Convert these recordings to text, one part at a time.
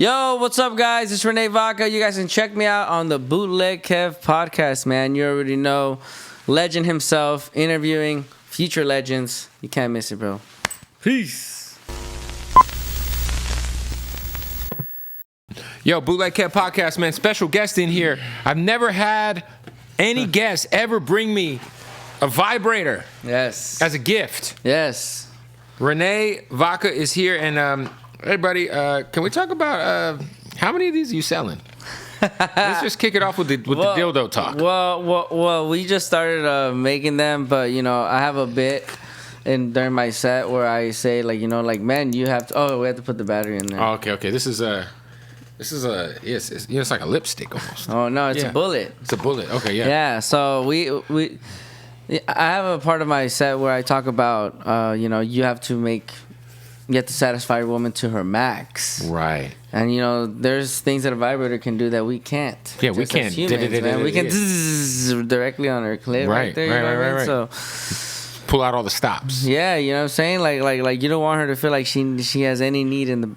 Yo, what's up, guys? It's Rene Vaca. You guys can check me out on the Bootleg Kev podcast, man. You already know. Legend himself, interviewing future legends. You can't miss it, bro. Peace. Yo, Bootleg Kev podcast, man. Special guest in here. I've never had any guest ever bring me a vibrator. Yes. As a gift. Yes. Rene Vaca is here, and hey, buddy, can we talk about how many of these are you selling? Let's just kick it off with the dildo talk. Well, we just started making them, but I have a bit during my set where I say man, you have to. Oh, we have to put the battery in there. Oh, okay. This is yes, it's like a lipstick almost. Oh no, it's a bullet. It's a bullet. Okay, yeah. Yeah. So I have a part of my set where I talk about you have to satisfy a woman to her max. Right. And, there's things that a vibrator can do that we can't. Yeah, we can't. As humans, man. We can directly on her clit right there. Right. So pull out all the stops. Yeah, you know what I'm saying? Like you don't want her to feel like she has any need in the...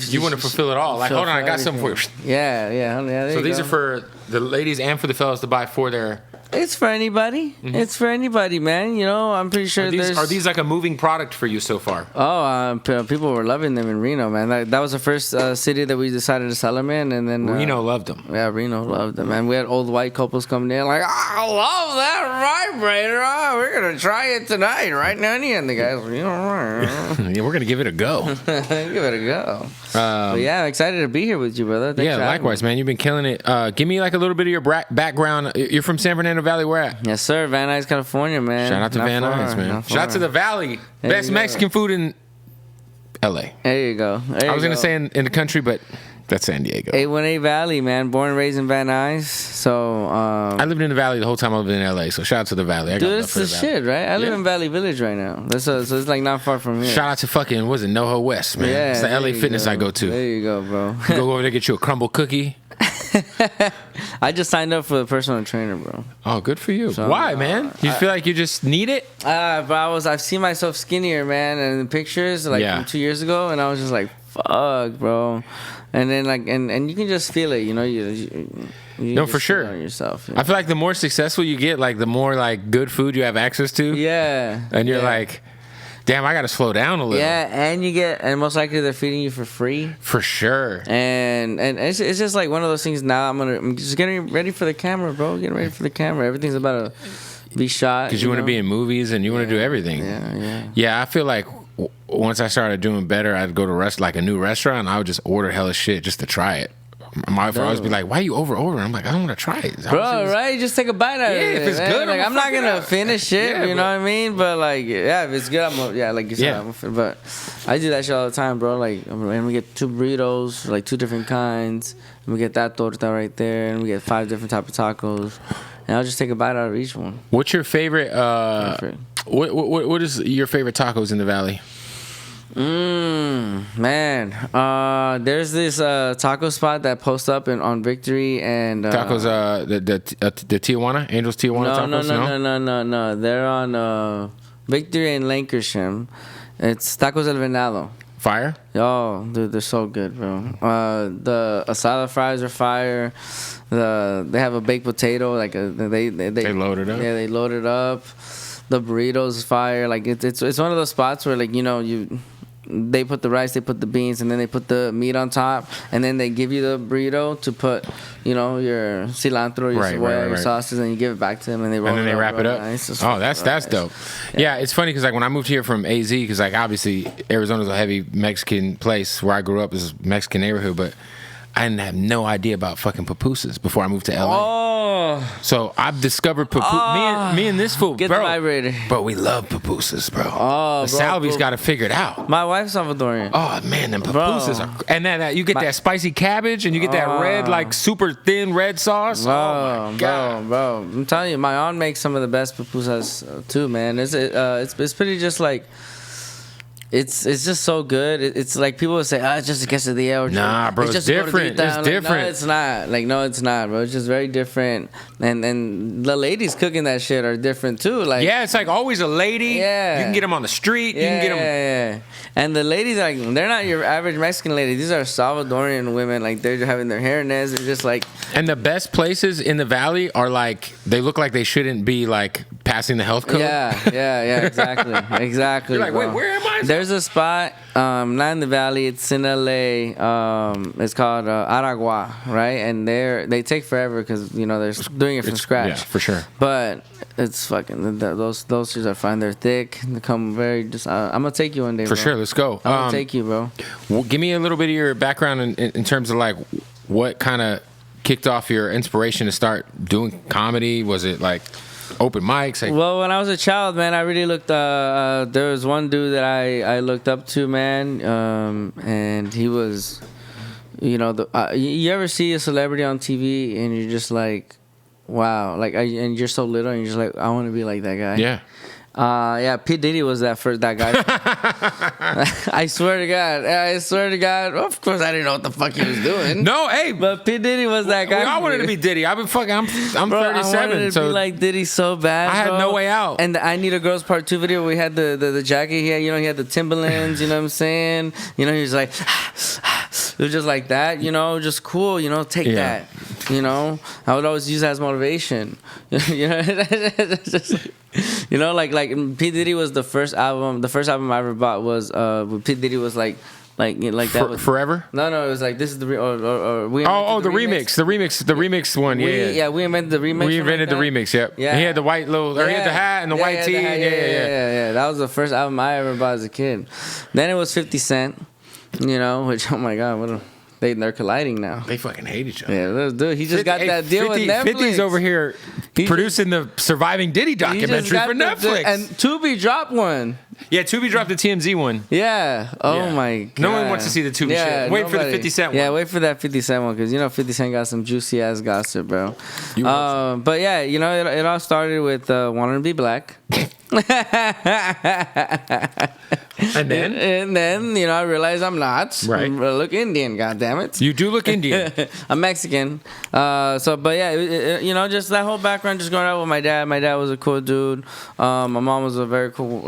You want to fulfill it all. Like, hold on, I got something for you. Yeah. So these are for the ladies and for the fellas to buy for their... It's for anybody. Mm-hmm. It's for anybody, man. I'm pretty sure are these like a moving product for you so far? Oh, people were loving them in Reno, man. That was the first city that we decided to sell them in, and then Reno loved them. Yeah, Reno loved them, man. We had old white couples coming in like, I love that vibrator. Oh, we're gonna try it tonight, right, Nanny? And the guys, yeah, we're gonna give it a go. Give it a go. But yeah, I'm excited to be here with you, brother. Thanks likewise, man. You've been killing it. Give me like a little bit of your background. You're from San Fernando Valley. Where at? Yes, sir. Van Nuys, California, man. Shout out to Van Nuys, man. Shout out to the Valley. Best Mexican food in L.A. There you go. I was going to say in the country, but that's San Diego. 818 Valley, man. Born and raised in Van Nuys. So, I lived in the Valley the whole time I lived in L.A., so shout out to the Valley. Dude, it's the shit, right? I live in Valley Village right now. So it's like not far from here. Shout out to fucking, NoHo West, man. Yeah, it's the L.A. Fitness I go to. There you go, bro. Go over there, get you a crumble cookie. I just signed up for the personal trainer, bro. Oh, good for you. So, why, man? You feel like you just need it? But I've seen myself skinnier, man, and the pictures from 2 years ago, and I was just like, fuck, bro. And then and you can just feel it, you for sure. On yourself. I feel like the more successful you get, like the more like good food you have access to. Yeah. And you're like, damn, I got to slow down a little. Yeah, and most likely they're feeding you for free. For sure. And it's just like one of those things. Now I'm just getting ready for the camera, bro. Getting ready for the camera. Everything's about to be shot. Because you want to be in movies and you want to do everything. Yeah, I feel like once I started doing better, I'd go to a new restaurant and I would just order hella shit just to try it. My wife would always be like, why are you over? I'm like, I don't want to try it. Bro, right? Just take a bite out of it. Yeah, if it's good, like, I'm not going to finish it, you know what I mean? But, like, if it's good, like you said, but I do that shit all the time, bro. Like, and we get 2 burritos, like 2 different kinds, and we get that torta right there, and we get 5 different type of tacos, and I'll just take a bite out of each one. What's your favorite, what is your favorite tacos in the Valley? Man, there's this taco spot that posts up on Victory and tacos. The Tijuana Angels Tijuana tacos. No. They're on Victory and Lancashire. It's Tacos El Venado. Fire. Oh, dude, they're so good, bro. The asada fries are fire. They have a baked potato. Like they load it up. Yeah, they load it up. The burritos is fire. Like it's one of those spots where they put the rice, they put the beans, and then they put the meat on top, and then they give you the burrito to put, your cilantro, your sauces, and you give it back to them, and they wrap it up. Nice. Oh, that's dope. Yeah, it's funny because when I moved here from AZ, because obviously Arizona's a heavy Mexican place. Where I grew up is a Mexican neighborhood, but I didn't have no idea about fucking pupusas before I moved to LA. Oh. So I've discovered me and this fool, Get bro. the vibrator. Bro, we love pupusas, bro. Oh, the Salvi's got it figured out. My wife's Salvadorian. Oh man, them pupusas are, and then you get that spicy cabbage, and you get that red, super thin red sauce. Oh my god, bro. I'm telling you, my aunt makes some of the best pupusas too, man. It's pretty just like. It's just so good. It's like people would say, it's just a quesadilla. Or nah, bro, it's different. It's different. No, it's not. Like, no, it's not, bro. It's just very different. And the ladies cooking that shit are different too. Like, yeah, it's like always a lady. Yeah, you can get them on the street. You can get them. Yeah. And the ladies, like, they're not your average Mexican lady. These are Salvadorian women. Like, they're having their hair nets. They're just like. And the best places in the valley are like they look like they shouldn't be like passing the health code. Yeah, exactly. You're like, wait, where am I? There's a spot, not in the valley. It's in LA. It's called Aragua, right? And they take forever because they're doing it from scratch. Yeah, for sure. But it's fucking those shits are fine. They're thick. They come very. I'm gonna take you one day. For sure, let's go. I'm gonna take you, bro. Well, give me a little bit of your background in terms of like what kind of kicked off your inspiration to start doing comedy. Was it like open mics? Like, well, when I was a child, man, I really looked. There was one dude that I looked up to, man, and he was, you ever see a celebrity on TV and you're just like, wow, like, and you're so little and you're just like, I want to be like that guy. Yeah. P. Diddy was that guy. I swear to God. Of course, I didn't know what the fuck he was doing. No, hey, but P. Diddy was that guy. I wanted to be Diddy. I'm 37. Bro, I wanted to be like Diddy so bad. I had no way out. And the I Need a Girl's Part 2 video, we had the jacket. He had, he had the Timberlands. You know what I'm saying? He was like, it was just like that. Just cool. Take that. I would always use that as motivation. Like P. Diddy was the first album. The first album I ever bought was P. Diddy was like that. Forever? No, it was like this is the the remix one. We invented the remix. We invented the remix. Yep. Yeah. He had the white little, or he had the hat and the white tee. Yeah. That was the first album I ever bought as a kid. Then it was 50 Cent. Which, oh my God, they're colliding now. They fucking hate each other. Yeah, dude. He just got that deal with Netflix. 50's over here producing the Surviving Diddy documentary for Netflix. And Tubi dropped one. Yeah, Tubi dropped the TMZ one. Yeah. Oh my God. No one wants to see the Tubi shit. Wait for the 50 Cent one. Yeah, wait for that 50 Cent one because 50 Cent got some juicy ass gossip, bro. But yeah, it all started with wanting to be black. And then I realized I'm not. Right. I look Indian, goddammit. You do look Indian. I'm Mexican. But yeah, just that whole background, just growing up with my dad. My dad was a cool dude. My mom was a very cool,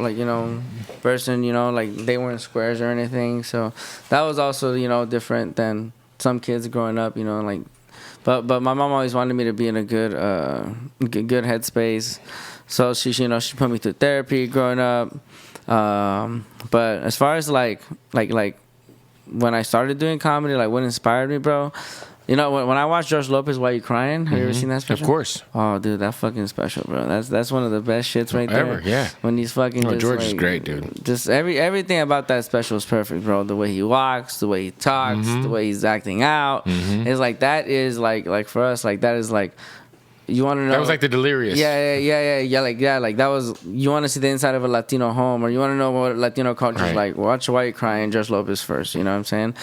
person. Like they weren't squares or anything. So that was also, different than some kids growing up. But my mom always wanted me to be in a good headspace. So she put me through therapy growing up. But as far as like when I started doing comedy, like what inspired me, bro. When I watched George Lopez, Why You Crying? Have you ever seen that special? Of course. Oh, dude, that fucking special, bro. That's one of the best shits right ever, there. Yeah. When he's fucking. George is great, dude. Just everything about that special is perfect, bro. The way he walks, the way he talks, the way he's acting out. It's like that is like for us, like that is like. You want to know? That was like the Delirious. Yeah. Like that was. You want to see the inside of a Latino home, or you want to know what Latino culture is like. Watch Why You Crying, George Lopez first. You know what I'm saying?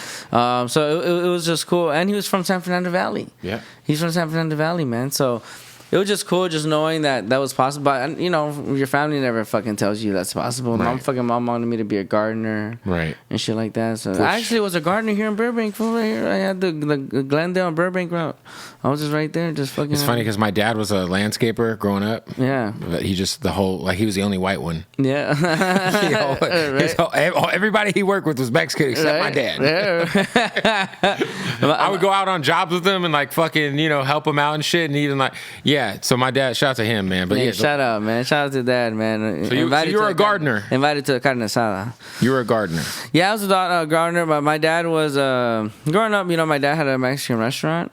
So it was just cool, and he was from San Fernando Valley. Yeah, he's from San Fernando Valley, man. So it was just cool, just knowing that was possible. But your family never fucking tells you that's possible. Right. Mom wanted me to be a gardener, right, and shit like that. So I actually was a gardener here in Burbank. Right here, I had the Glendale and Burbank route. I was just right there, just fucking. It's funny because my dad was a landscaper growing up. Yeah, but he just he was the only white one. Yeah, everybody he worked with was Mexican except my dad. Yeah. I would go out on jobs with him and like fucking help him out and shit, and even like so my dad, shout out to him, man. But yeah, shout out, man. Shout out to Dad, man. So you were a gardener. Invited to a carne asada. You were a gardener. Yeah, I was a gardener, but my dad was growing up. My dad had a Mexican restaurant.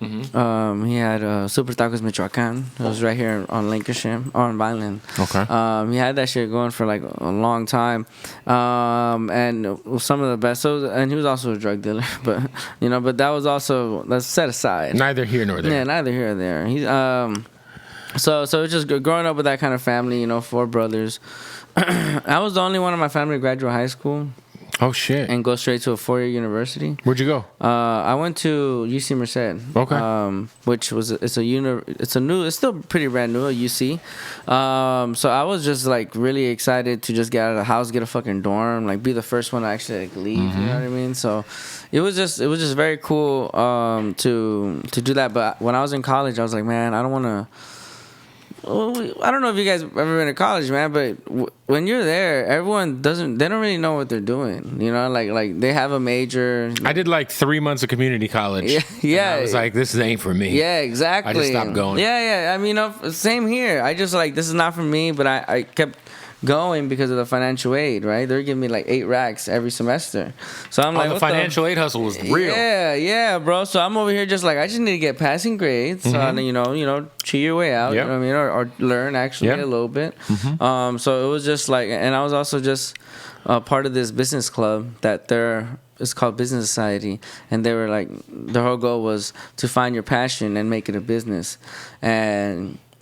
He had Super Tacos Michoacan. It was right here on Lancashire, on Vineland. Okay. He had that shit going for like a long time, and some of the best. So, and he was also a drug dealer, but but that's set aside. Neither here nor there. Yeah, neither here nor there. He's So it's just growing up with that kind of family, 4 brothers. I was the only one in my family to graduate high school. Oh shit! And go straight to a 4-year university. Where'd you go? I went to UC Merced. Okay. Which was it's still pretty brand new at UC. So I was just like really excited to just get out of the house, get a fucking dorm, like be the first one to actually like leave. You know what I mean? So it was just very cool to do that. But when I was in college, I was like, man, I don't want to. I don't know if you guys ever been to college, man, but when you're there, everyone they don't really know what they're doing. You know, like they have a major. I did like 3 months of community college. Yeah. I was like, this ain't for me. Yeah, exactly. I just stopped going. Yeah. I mean, same here. I just like, this is not for me, but I kept going because of the financial aid, right? They're giving me like 8 racks every semester. So I'm like, the financial aid hustle was real. Yeah, bro. So I'm over here just like, I just need to get passing grades. So, you know, cheat your way out, you know what I mean? Or learn actually a little bit. So it was just like, and I was also just part of this business club that it's called Business Society. And they were like, their whole goal was to find your passion and make it a business.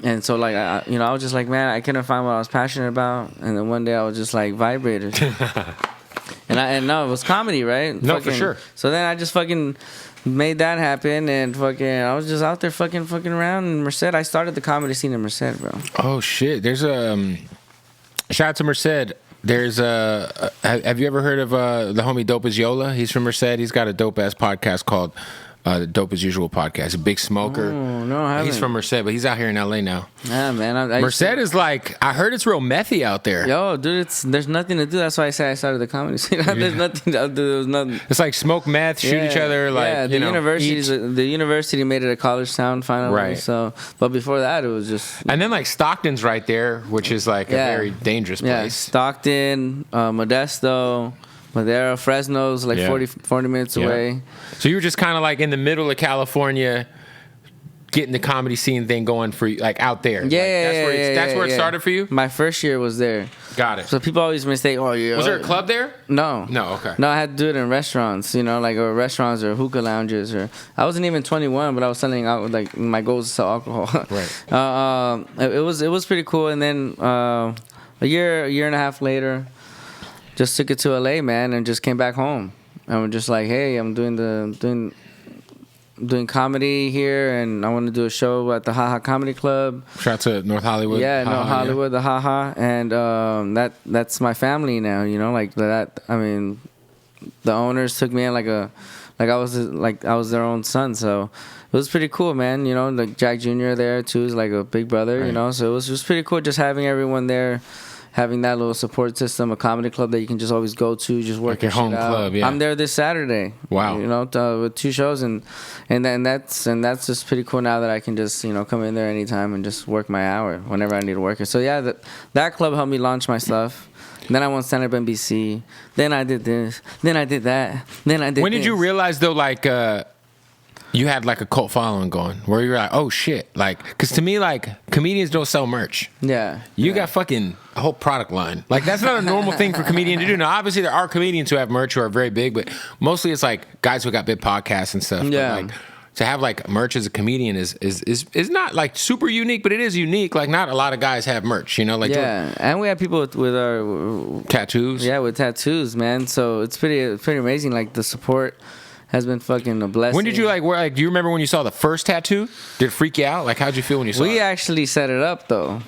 And so, like, I was just like, man, I couldn't find what I was passionate about. And then one day I was just like, vibrators. and no, it was comedy, right? No, for sure. So then I just fucking made that happen. And fucking, I was just out there fucking around in Merced. I started the comedy scene in Merced, bro. Oh, shit. There's a... shout out to Merced. There's a... have you ever heard of the homie Dope as Yola? He's from Merced. He's got a dope-ass podcast called... the Dope as Usual podcast. A big smoker. Oh, no, I haven't. He's from Merced, but he's out here in LA now. Yeah, man. Merced is like, I heard it's real methy out there. Yo, dude, there's nothing to do. That's why I say I started the comedy scene. There's nothing to do. There's nothing. It's like smoke meth, shoot each other. Like, the university made it a college town finally. Right. So, but before that, it was just. And then like Stockton's right there, which is like a very dangerous place. Yeah, Stockton, Modesto. Madera, Fresno's like 40 minutes away. So you were just kind of like in the middle of California, getting the comedy scene thing going for you, like out there. That's where it started for you? My first year was there. Got it. So people always mistake, was there a club there? No. Okay. No, I had to do it in restaurants, like or restaurants or hookah lounges. Or I wasn't even 21, but I was selling out, like my goal was to sell alcohol. Right. It was pretty cool. And then a year and a half later, just took it to LA, man, and just came back home. And we're just like, hey, I'm doing comedy here, and I want to do a show at the Haha Comedy Club. Shout out to North Hollywood. North Hollywood, the Haha, and that's my family now. Like that. I mean, the owners took me in like I was their own son. So it was pretty cool, man. Like Jack Jr. there too is like a big brother. Right. So it was just pretty cool just having everyone there. Having that little support system, a comedy club that you can just always go to, just work like your home club. Yeah, I'm there this Saturday. Wow, with 2 shows, and that's just pretty cool now that I can just come in there anytime and just work my hour whenever I need to work it. So yeah, that club helped me launch my stuff. Then I won stand up NBC. Then I did this. Then I did that. Then I did. When did you realize though, like? You had like a cult following going where you're like, oh shit. Like, cause to me, like, comedians don't sell merch. Yeah. You got fucking a whole product line. Like, that's not a normal thing for a comedian to do. Now, obviously, there are comedians who have merch who are very big, but mostly it's like guys who got big podcasts and stuff. Yeah. But like, to have like merch as a comedian is not like super unique, but it is unique. Like, not a lot of guys have merch, Like, and we have people with our tattoos. Yeah, with tattoos, man. So it's pretty amazing. Like the support has been fucking a blessing. When did you do you remember when you saw the first tattoo? Did it freak you out? Like, how'd you feel when you saw it? We actually set it up, though.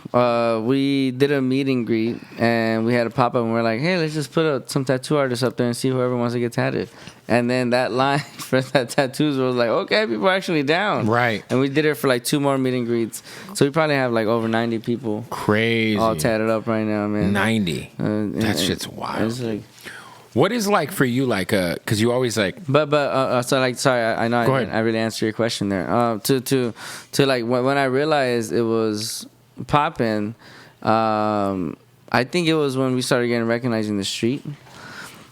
We did a meet and greet, and we had a pop-up, and we're like, hey, let's just put some tattoo artists up there and see whoever wants to get tattooed. And then that line for that tattoos was like, okay, people are actually down. Right. And we did it for like 2 more meet and greets. So we probably have like over 90 people. Crazy. All tatted up right now, man. 90. That shit's wild. It's like... What is like for you, like, because you always like, but so like, sorry, I know I really answered your question there. To like when I realized it was popping, I think it was when we started getting recognized in the street.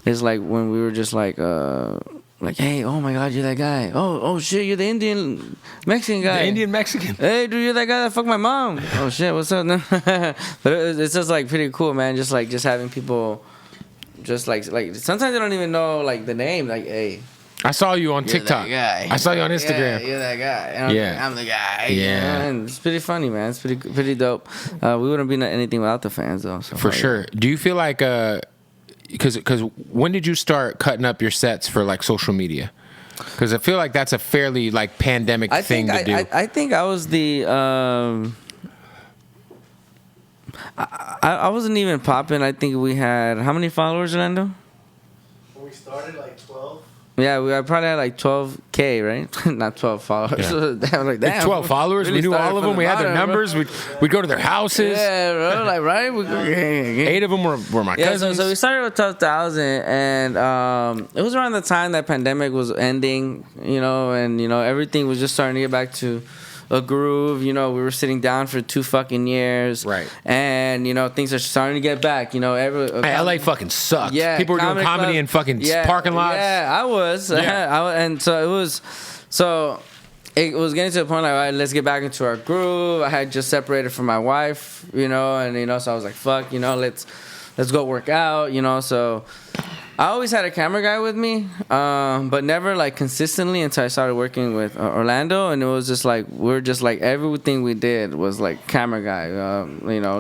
It's like when we were just like, hey, oh my God, you're that guy. Oh shit, you're the Indian Mexican guy. The Indian Mexican. Hey, dude, you're that guy that fucked my mom. Oh shit, what's up? But it's just like pretty cool, man. Just having people. Just like sometimes they don't even know like the name. Like, hey, I saw you on TikTok. That guy. I saw you on Instagram. Yeah, you're that guy. I'm the guy. Yeah, and it's pretty funny, man. It's pretty dope. We wouldn't be anything without the fans, though. So for sure. Do you feel like because when did you start cutting up your sets for like social media? Because I feel like that's a fairly like pandemic thing to do. I think I was the I wasn't even popping. I think we had how many followers, Orlando? When we started, like 12. Yeah, I probably had like 12K, right? Not 12 followers. Yeah. Like, damn, 12 followers. Really we knew all of them. We had their numbers. We'd go to their houses. Yeah, bro. Like, right? 8 of them were my cousins. So we started with 12,000, and it was around the time that pandemic was ending, and everything was just starting to get back to a groove. We were sitting down for 2 fucking years, right? And things are starting to get back. LA fucking sucked. Yeah, people were doing comedy in fucking parking lots. Yeah, I was. Yeah. And so it was. So it was getting to the point like, all right, let's get back into our groove. I had just separated from my wife, and so I was like, fuck, let's go work out, So I always had a camera guy with me, but never like consistently until I started working with Orlando, and it was just like everything we did was like camera guy,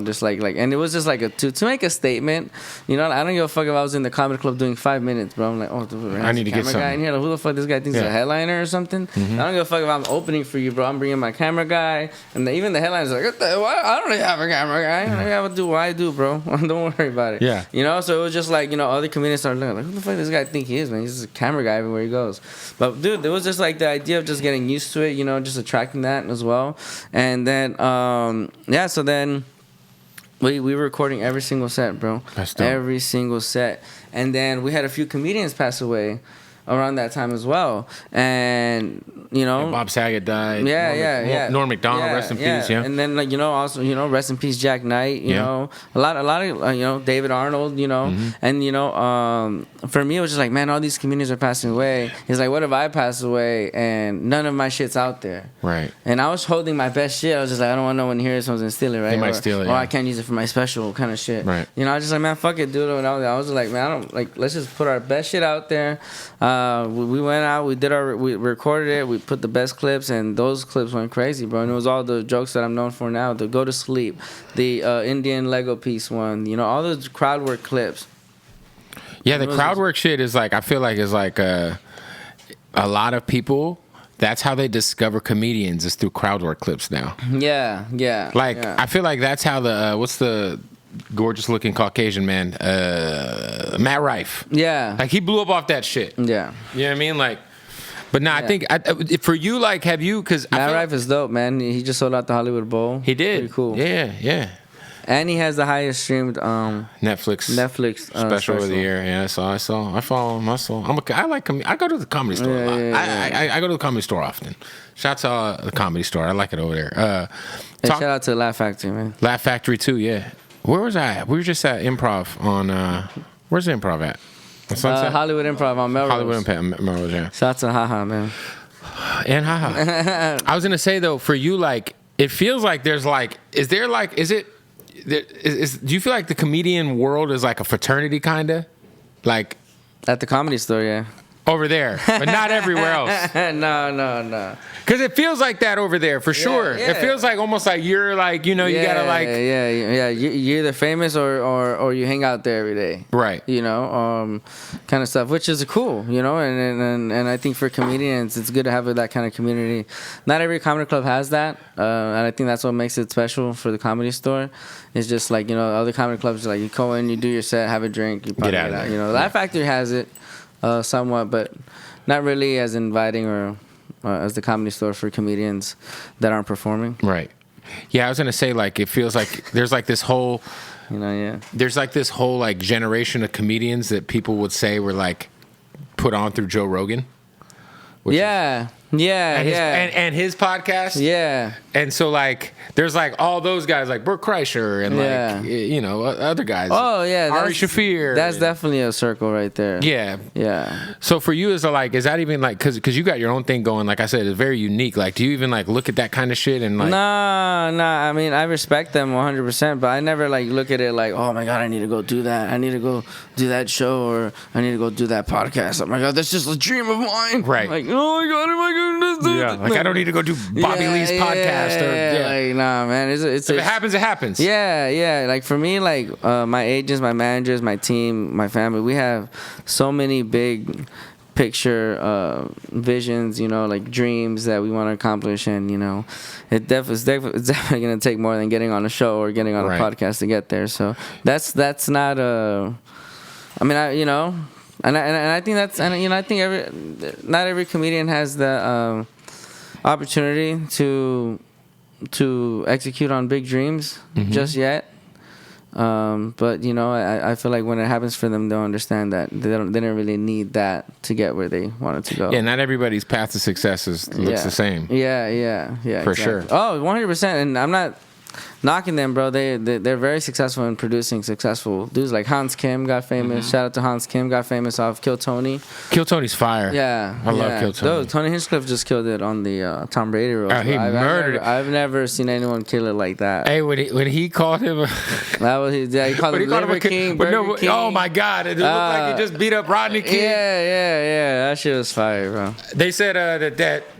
just like and it was just like to make a statement, I don't give a fuck if I was in the comedy club doing 5 minutes, bro. I'm like, oh, dude, I need to get something. Guy in here. Like, who the fuck this guy thinks is a headliner or something? Mm-hmm. I don't give a fuck if I'm opening for you, bro. I'm bringing my camera guy, and even the headliners are like, I don't even have a camera guy. I gotta do what I do, bro. Don't worry about it. Yeah. So it was just like other comedians started looking like, who the fuck this guy think he is, man? He's just a camera guy everywhere he goes. But dude, it was just like the idea of just getting used to it, just attracting that as well. And then so then we were recording every single set, bro. Every single set. And then we had a few comedians pass away around that time as well. And and Bob Saget died. Norm Macdonald, rest in peace. Yeah. And then also rest in peace Jack Knight. A lot of David Arnold. And for me it was just like, man, all these comedians are passing away. It's like, what if I pass away and none of my shit's out there? Right. And I was holding my best shit. I was just like, I don't want no one to hear it, someone's gonna steal it, right? They might steal it. Or I can't use it for my special kind of shit. Right. I was just like, man, fuck it, dude. And I was like, man, I don't like. Let's just put our best shit out there. We went out, we recorded it, we put the best clips, and those clips went crazy, bro. And it was all the jokes that I'm known for now, the Go to Sleep, the Indian Lego piece one, all those crowd work clips. Yeah, the crowd work shit is like, I feel like is like a lot of people, that's how they discover comedians, is through crowd work clips now. Yeah. I feel like that's how what's the gorgeous looking Caucasian man, Matt Rife. Yeah. Like he blew up off that shit. Yeah. You know what I mean? Like, but no, I think for you, like, have you, because Matt Rife is dope, man. He just sold out the Hollywood Bowl. He did. Pretty cool. Yeah. And he has the highest streamed Netflix special of the year. Yeah, I follow him. I go to the Comedy Store a lot. I go to the Comedy Store often. Shout out to the Comedy Store. I like it over there. Shout out to Laugh Factory, man. Laugh Factory too. Yeah. Where was I at? We were just at Improv on. Where's the Improv at? Hollywood Improv on Melrose. Hollywood Improv, Melrose. Yeah. Shout out to Haha, man. And Haha. I was gonna say though, for you, like, it feels like there's like, do you feel like the comedian world is like a fraternity kinda, like at the Comedy Store? Yeah. Over there, but not everywhere else. No. Because it feels like that over there, for sure. Yeah. It feels like almost like you're like, you gotta like... Yeah. You're either famous or you hang out there every day. Right. Kind of stuff, which is cool, and I think for comedians, it's good to have that kind of community. Not every comedy club has that, and I think that's what makes it special for the Comedy Store. It's just like, other comedy clubs, like you go in, you do your set, have a drink, you get out. Laugh Factory has it. Somewhat, but not really as inviting or as the Comedy Store for comedians that aren't performing. Right. Yeah, I was gonna say, like, it feels like there's like this whole, there's like this whole like generation of comedians that people would say were like put on through Joe Rogan. And his podcast. Yeah. And so like there's like all those guys like Bert Kreischer and like other guys. Oh yeah. Ari Shaffir. That's definitely a circle right there. Yeah. Yeah. So for you, is that even like, cause you got your own thing going, like I said, it's very unique. Like, do you even like look at that kind of shit and like? Nah. I mean, I respect them 100%, but I never like look at it like, oh my God, I need to go do that. I need to go do that show, or I need to go do that podcast. Oh my God, that's just a dream of mine. Right. Like, oh my God, am I Like I don't need to go do Bobby Lee's podcast. Like, nah, man. If it happens, it happens. Yeah. Like for me, like my agents, my managers, my team, my family, we have so many big picture visions, like dreams that we want to accomplish, and it's definitely gonna take more than getting on a show or getting on a podcast to get there. So that's not I think that's, and I think not every comedian has the opportunity to execute on big dreams just yet. But I feel like when it happens for them, they'll understand that they don't really need that to get where they wanted to go. Yeah, not everybody's path to success looks the same. Yeah. For exactly. Sure. Oh, 100%. And I'm not knocking them, bro. They're very successful in producing successful dudes. Like Hans Kim got famous. Shout out to Hans Kim, got famous off Kill Tony. Kill Tony's fire. Yeah, I love Kill Tony. Dude, Tony Hinchcliffe just killed it on the Tom Brady roast. He murdered it. I've never seen anyone kill it like that. Hey, when he called him, he called him Liver King, Burger King. Oh my God, it looked like he just beat up Rodney King. Yeah. That shit was fire, bro. They said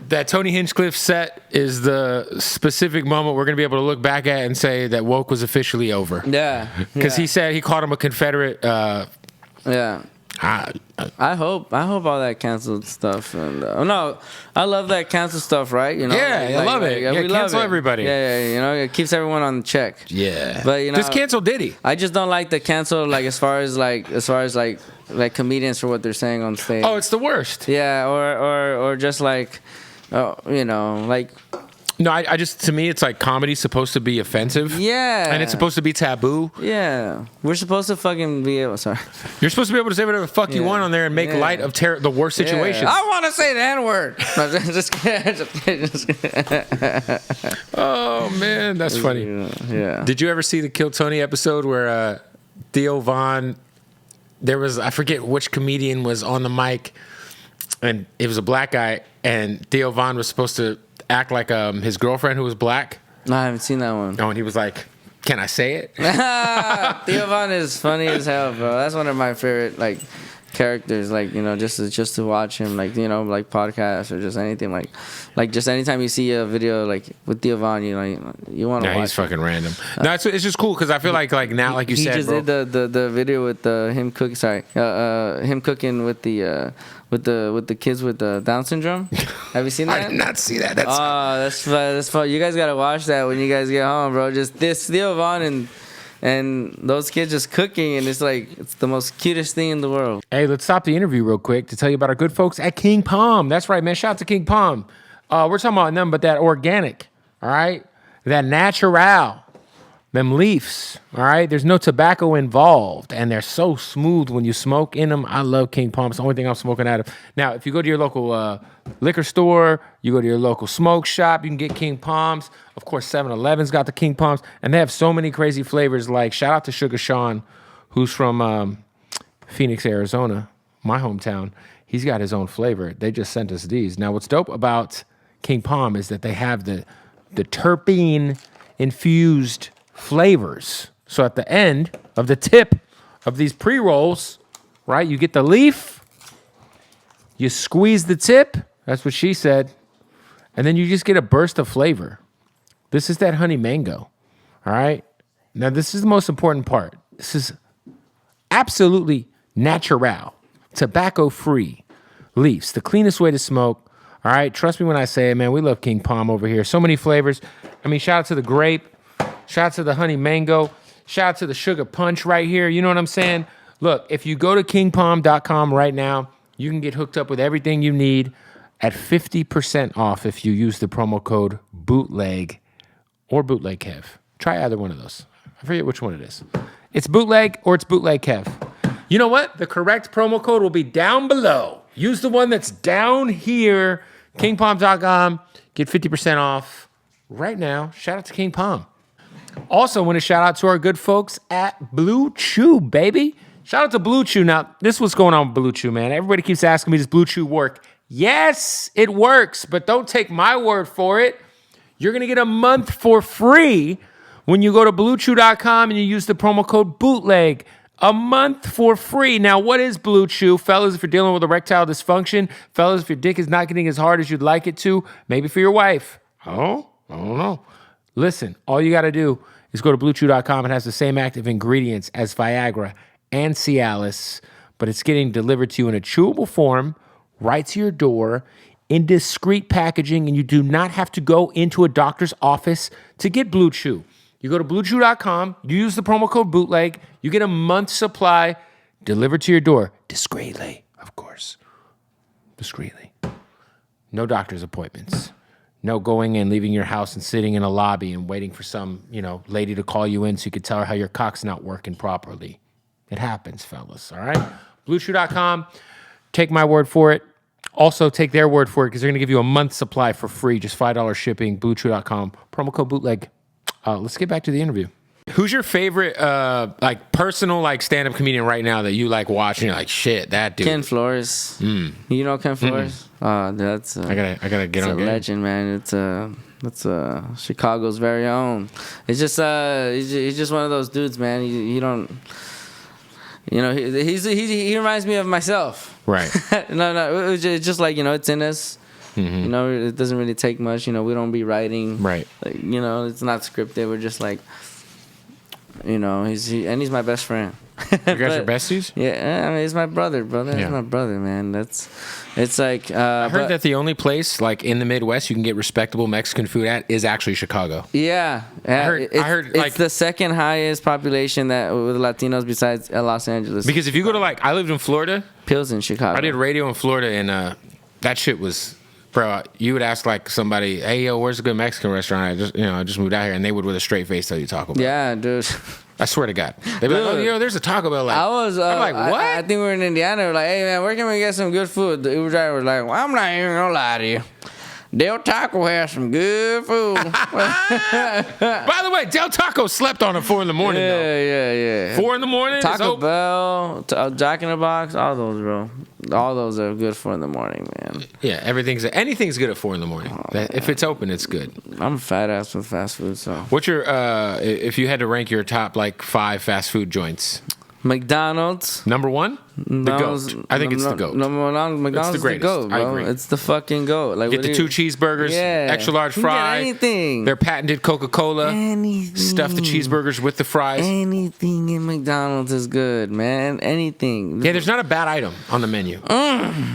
that Tony Hinchcliffe set is the specific moment we're gonna be able to look back at and say that woke was officially over. Yeah, because he said he called him a Confederate. Yeah. I hope all that canceled stuff, and no, I love that canceled stuff, right? I love it. We cancel everybody. Yeah, it keeps everyone on check. Yeah, but just cancel Diddy. I just don't like the cancel, like as far as comedians for what they're saying on stage. Oh, it's the worst. Yeah, or just like, like. No, I just, to me, it's like comedy's supposed to be offensive. Yeah. And it's supposed to be taboo. Yeah. We're supposed to fucking be able, sorry. You're supposed to be able to say whatever the fuck you want on there and make light of the worst situations. I want to say the N-word. Just kidding. Oh, man, that's funny. Yeah. Did you ever see the Kill Tony episode where Theo Von, I forget which comedian was on the mic, and it was a black guy, and Theo Von was supposed to act like his girlfriend who was black. No, I haven't seen that one. Oh, and he was like, "Can I say it?" Theo Von is funny as hell, bro. That's one of my favorite characters. Just to watch him, like podcasts or just anything. Like just anytime you see a video with Theo Von, you want to watch. He's fucking random. No, it's just cool because I feel like now, like you said, he just did the video with him cooking. Sorry, him cooking with the kids with the Down syndrome. Have you seen that? I did not see that. That's fun. You guys gotta watch that when you guys get home, bro. Just this Theo Von and those kids just cooking, and it's the most cutest thing in the world. Hey, let's stop the interview real quick to tell you about our good folks at King Palm. That's right, man. Shout out to King Palm. We're talking about nothing but that organic, all right? That natural. Them leaves, all right? There's no tobacco involved, and they're so smooth when you smoke in them. I love King Palm. It's the only thing I'm smoking out of. Now, if you go to your local liquor store, you go to your local smoke shop, you can get King Palms. Of course, 7-Eleven's got the King Palms, and they have so many crazy flavors. Like, shout out to Sugar Sean, who's from Phoenix, Arizona, my hometown. He's got his own flavor. They just sent us these. Now, what's dope about King Palm is that they have the terpene-infused flavors. So at the end of the tip of these pre-rolls, right, you get the leaf, you squeeze the tip, that's what she said, and then you just get a burst of flavor. This is that honey mango, all right? Now, this is the most important part. This is absolutely natural, tobacco-free leaves, the cleanest way to smoke, all right? Trust me when I say it, man, we love King Palm over here. So many flavors. I mean, shout out to the grape. Shout out to the honey mango. Shout out to the sugar punch right here. You know what I'm saying? Look, if you go to kingpalm.com right now, you can get hooked up with everything you need at 50% off if you use the promo code BOOTLEG or BOOTLEG Kev. Try either one of those. I forget which one it is. It's BOOTLEG or it's BOOTLEG Kev. You know what? The correct promo code will be down below. Use the one that's down here, kingpalm.com. Get 50% off right now. Shout out to King Palm. Also, want to shout out to our good folks at Blue Chew, baby. Shout out to Blue Chew. Now, this is what's going on with Blue Chew, man. Everybody keeps asking me, does Blue Chew work? Yes, it works, but don't take my word for it. You're going to get a month for free when you go to BlueChew.com and you use the promo code BOOTLEG. a month for free. Now, what is Blue Chew? Fellas, if you're dealing with erectile dysfunction, fellas, if your dick is not getting as hard as you'd like it to, maybe for your wife. Oh, I don't know. Listen, all you got to do is go to BlueChew.com. It has the same active ingredients as Viagra and Cialis, but it's getting delivered to you in a chewable form right to your door in discreet packaging, and you do not have to go into a doctor's office to get Blue Chew. You go to BlueChew.com, you use the promo code Bootleg, you get a month's supply delivered to your door. Discreetly, of course. Discreetly. No doctor's appointments. No going in, leaving your house and sitting in a lobby and waiting for some, lady to call you in so you could tell her how your cock's not working properly. It happens, fellas, all right? BlueChew.com, take my word for it. Also, take their word for it because they're going to give you a month's supply for free, just $5 shipping, BlueChew.com, promo code Bootleg. Let's get back to the interview. Who's your favorite, personal, stand-up comedian right now that you watch and you're like, shit, that dude? Ken Flores. You know Ken Flores? That's I gotta get on. It's a legend, man. It's Chicago's very own. It's just he's just one of those dudes, man. You don't, he reminds me of myself. Right. No, it's just it's in us. Mm-hmm. It doesn't really take much. We don't be writing. Right. It's not scripted. We're just he's my best friend. You guys are besties? Yeah, I mean, he's my brother. Yeah. He's my brother, man. I heard that the only place in the Midwest you can get respectable Mexican food at is actually Chicago. Yeah. I heard it's the second highest population that with Latinos besides Los Angeles. Because if you go to I lived in Florida. Pills in Chicago. I did radio in Florida, and that shit was. Bro, you would ask somebody, "Hey, yo, where's a good Mexican restaurant?" I just moved out here, and they would with a straight face tell you Taco Bell. Yeah, dude. I swear to God, they'd be like, "Oh, yo, there's a Taco Bell." I'm like, "What?" I think we were in Indiana. We're like, "Hey, man, where can we get some good food?" The Uber driver was like, "Well, I'm not even gonna lie to you. Del Taco has some good food." By the way, Del Taco slept on at 4 a.m. Yeah. 4 a.m. Taco Bell, Jack in the Box, all those, bro. All those are good 4 a.m, man. Yeah, anything's good at 4 a.m. If it's open, it's good. I'm a fat ass with fast food, so. What's your if you had to rank your top 5 fast food joints? McDonald's. Number 1? The GOAT. I think it's the GOAT. Number 1, McDonald's is the GOAT, bro. I agree. It's the fucking GOAT. Get the 2 cheeseburgers, extra large fry. Anything. Their patented Coca-Cola. Anything. Stuff the cheeseburgers with the fries. Anything in McDonald's is good, man. Anything. Yeah, there's not a bad item on the menu.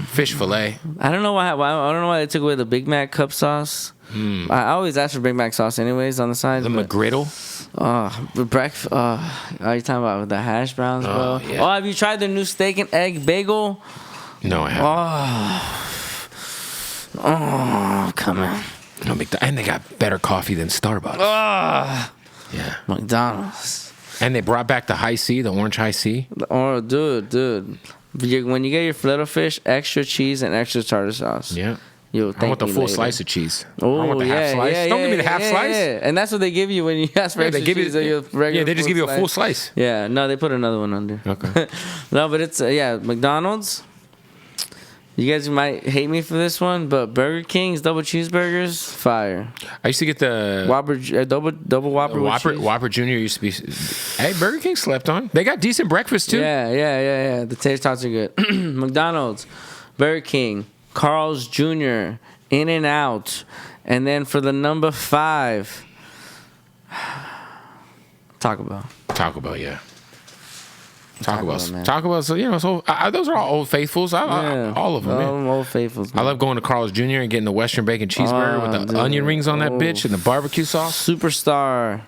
Fish fillet. I don't know why they took away the Big Mac cup sauce. I always ask for Big Mac sauce anyways on the side. The McGriddle. Breakfast. Are you talking about the hash browns, bro? Yeah. Oh, have you tried the new steak and egg bagel? No, I haven't. Oh, come on. No, and they got better coffee than Starbucks. Yeah. McDonald's. And they brought back the high C, the orange high C. Oh, dude. When you get your filet fish, extra cheese and extra tartar sauce. Yeah. I want the full slice of cheese. Oh, I want the half slice. Don't give me the half slice. Yeah. And that's what they give you when you ask for extra cheese. They just give you a full slice. Yeah, no, they put another one under. Okay. No, but it's, McDonald's. You guys might hate me for this one, but Burger King's double cheeseburgers, fire. I used to get the Whopper, double Whopper with cheese. Whopper Jr. used to be... Hey, Burger King slept on. They got decent breakfast, too. Yeah. The taste tots are good. McDonald's, Burger King, Carl's Jr., In-N-Out, and then for the number 5, Taco Bell. Taco Bell, yeah. Taco Bell, so those are all Old Faithfuls. All of them, man. Old Faithfuls, man. I love going to Carl's Jr. and getting the Western bacon cheeseburger with the onion rings on that bitch and the barbecue sauce. Superstar.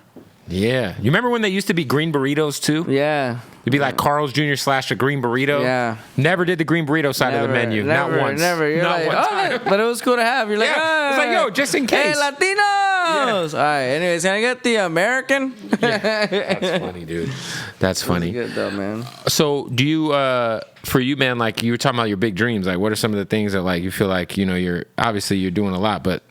Yeah. You remember when they used to be green burritos, too? Yeah. It'd be like Carl's Jr. / a green burrito. Yeah. Never did the green burrito side of the menu. Not once. Never. You're not like, one time. But it was cool to have. You're like, it's like, yo, just in case. Hey, Latinos. Yeah. All right. Anyways, can I get the American? Yeah. That's funny, dude. That's funny. That's good though, man. So, do you, for you, man, you were talking about your big dreams. What are some of the things that, you feel like, you're doing a lot, but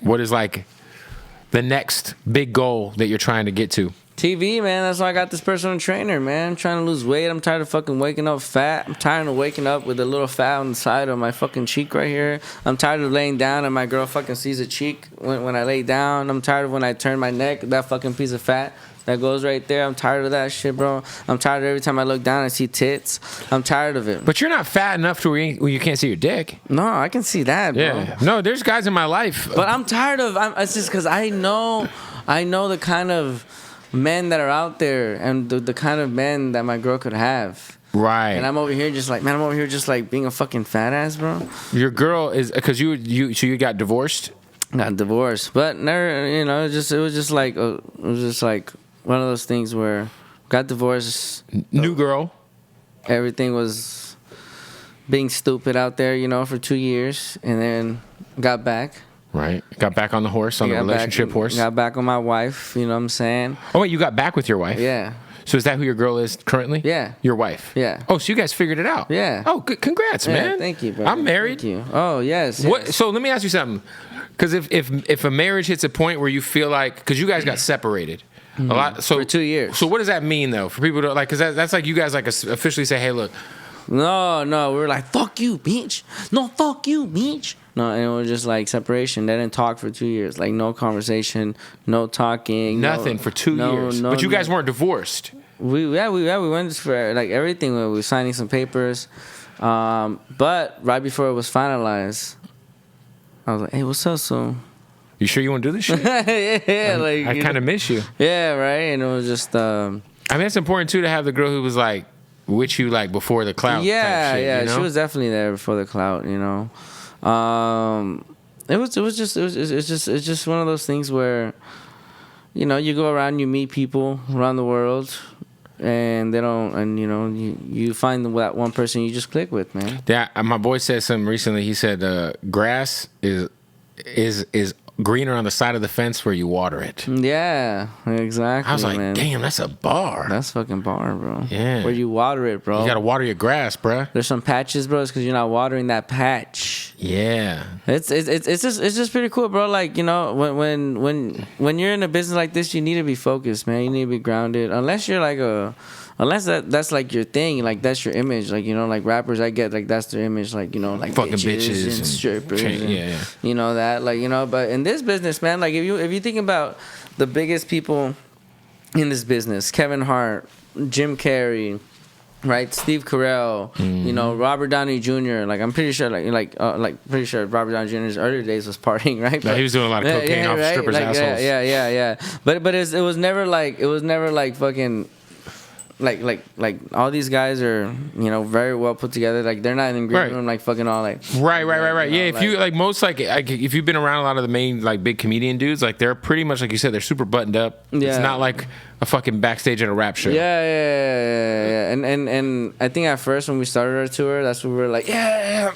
what is, the next big goal that you're trying to get to? TV, man. That's why I got this personal trainer, man. I'm trying to lose weight. I'm tired of fucking waking up fat. I'm tired of waking up with a little fat on the side of my fucking cheek right here. I'm tired of laying down and my girl fucking sees a cheek when I lay down. I'm tired of when I turn my neck, that fucking piece of fat that goes right there. I'm tired of that shit, bro. I'm tired of every time I look down I see tits. I'm tired of it. But you're not fat enough to where you can't see your dick. No, I can see that, bro. Yeah. No, there's guys in my life. But I'm tired of. It's just because I know the kind of men that are out there and the kind of men that my girl could have. Right. And I'm over here just like being a fucking fat ass, bro. Your girl is because you got divorced. Got divorced, but never. You know, it was just like one of those things where got divorced. New girl. Everything was being stupid out there, you know, for 2 years, and then got back. Right. Got back on the horse, on the relationship horse. Got back on my wife, you know what I'm saying? Oh, wait, you got back with your wife? Yeah. So is that who your girl is currently? Yeah. Your wife? Yeah. Oh, so you guys figured it out? Yeah. Oh, good. Congrats, man. Thank you, bro. I'm married. Thank you. Oh, yes. What? So let me ask you something. Because if a marriage hits a point where you feel like, because you guys got separated a lot, so for 2 years. So what does that mean though for people to like? Because that's like you guys like officially say, hey, look. No, we were like, fuck you, bitch. No, fuck you, bitch. No, and it was just like separation. They didn't talk for 2 years. Like no conversation, no talking, nothing for 2 years. But you guys weren't divorced. We went for like everything. We were signing some papers, but right before it was finalized, I was like, "Hey, what's up, so?" You sure you want to do this shit? Yeah, like I kind of miss you. Yeah, right. And it was just. I mean, it's important too to have the girl who was like with you like before the clout. Yeah, type shit, yeah. You know? She was definitely there before the clout. You know, it's just one of those things where, you know, you go around, you meet people around the world. And they don't, and you know, you find that one person you just click with, man. Yeah, my boy said something recently. He said, "Grass is greener on the side of the fence where you water it." Yeah, exactly. I was like, man. "Damn, that's a bar." That's fucking bar, bro. Yeah, where you water it, bro. You gotta water your grass, bro. There's some patches, bro. It's because you're not watering that patch. Yeah, it's just pretty cool, bro. Like, you know, when you're in a business like this, you need to be focused, man. You need to be grounded. Unless you're like unless that's like your thing, like that's your image, like, you know, like rappers, I get like that's their image, like, you know, like fucking bitches and strippers, yeah, you know that, like, you know. But in this business, man, like if you think about the biggest people in this business, Kevin Hart, Jim Carrey, right, Steve Carell, you know, Robert Downey Jr. Like I'm pretty sure, pretty sure Robert Downey Jr.'s earlier days was partying, right? But, he was doing a lot of cocaine off right? strippers' like, assholes. Yeah. But it was never like fucking. Like all these guys are, you know, very well put together. Like they're not in the green room like fucking all like right. You know, Yeah, if you like most like if you've been around a lot of the main like big comedian dudes, like they're pretty much like you said, they're super buttoned up. Yeah. It's not like a fucking backstage at a rap show. Yeah. And I think at first when we started our tour, that's when we were like, yeah.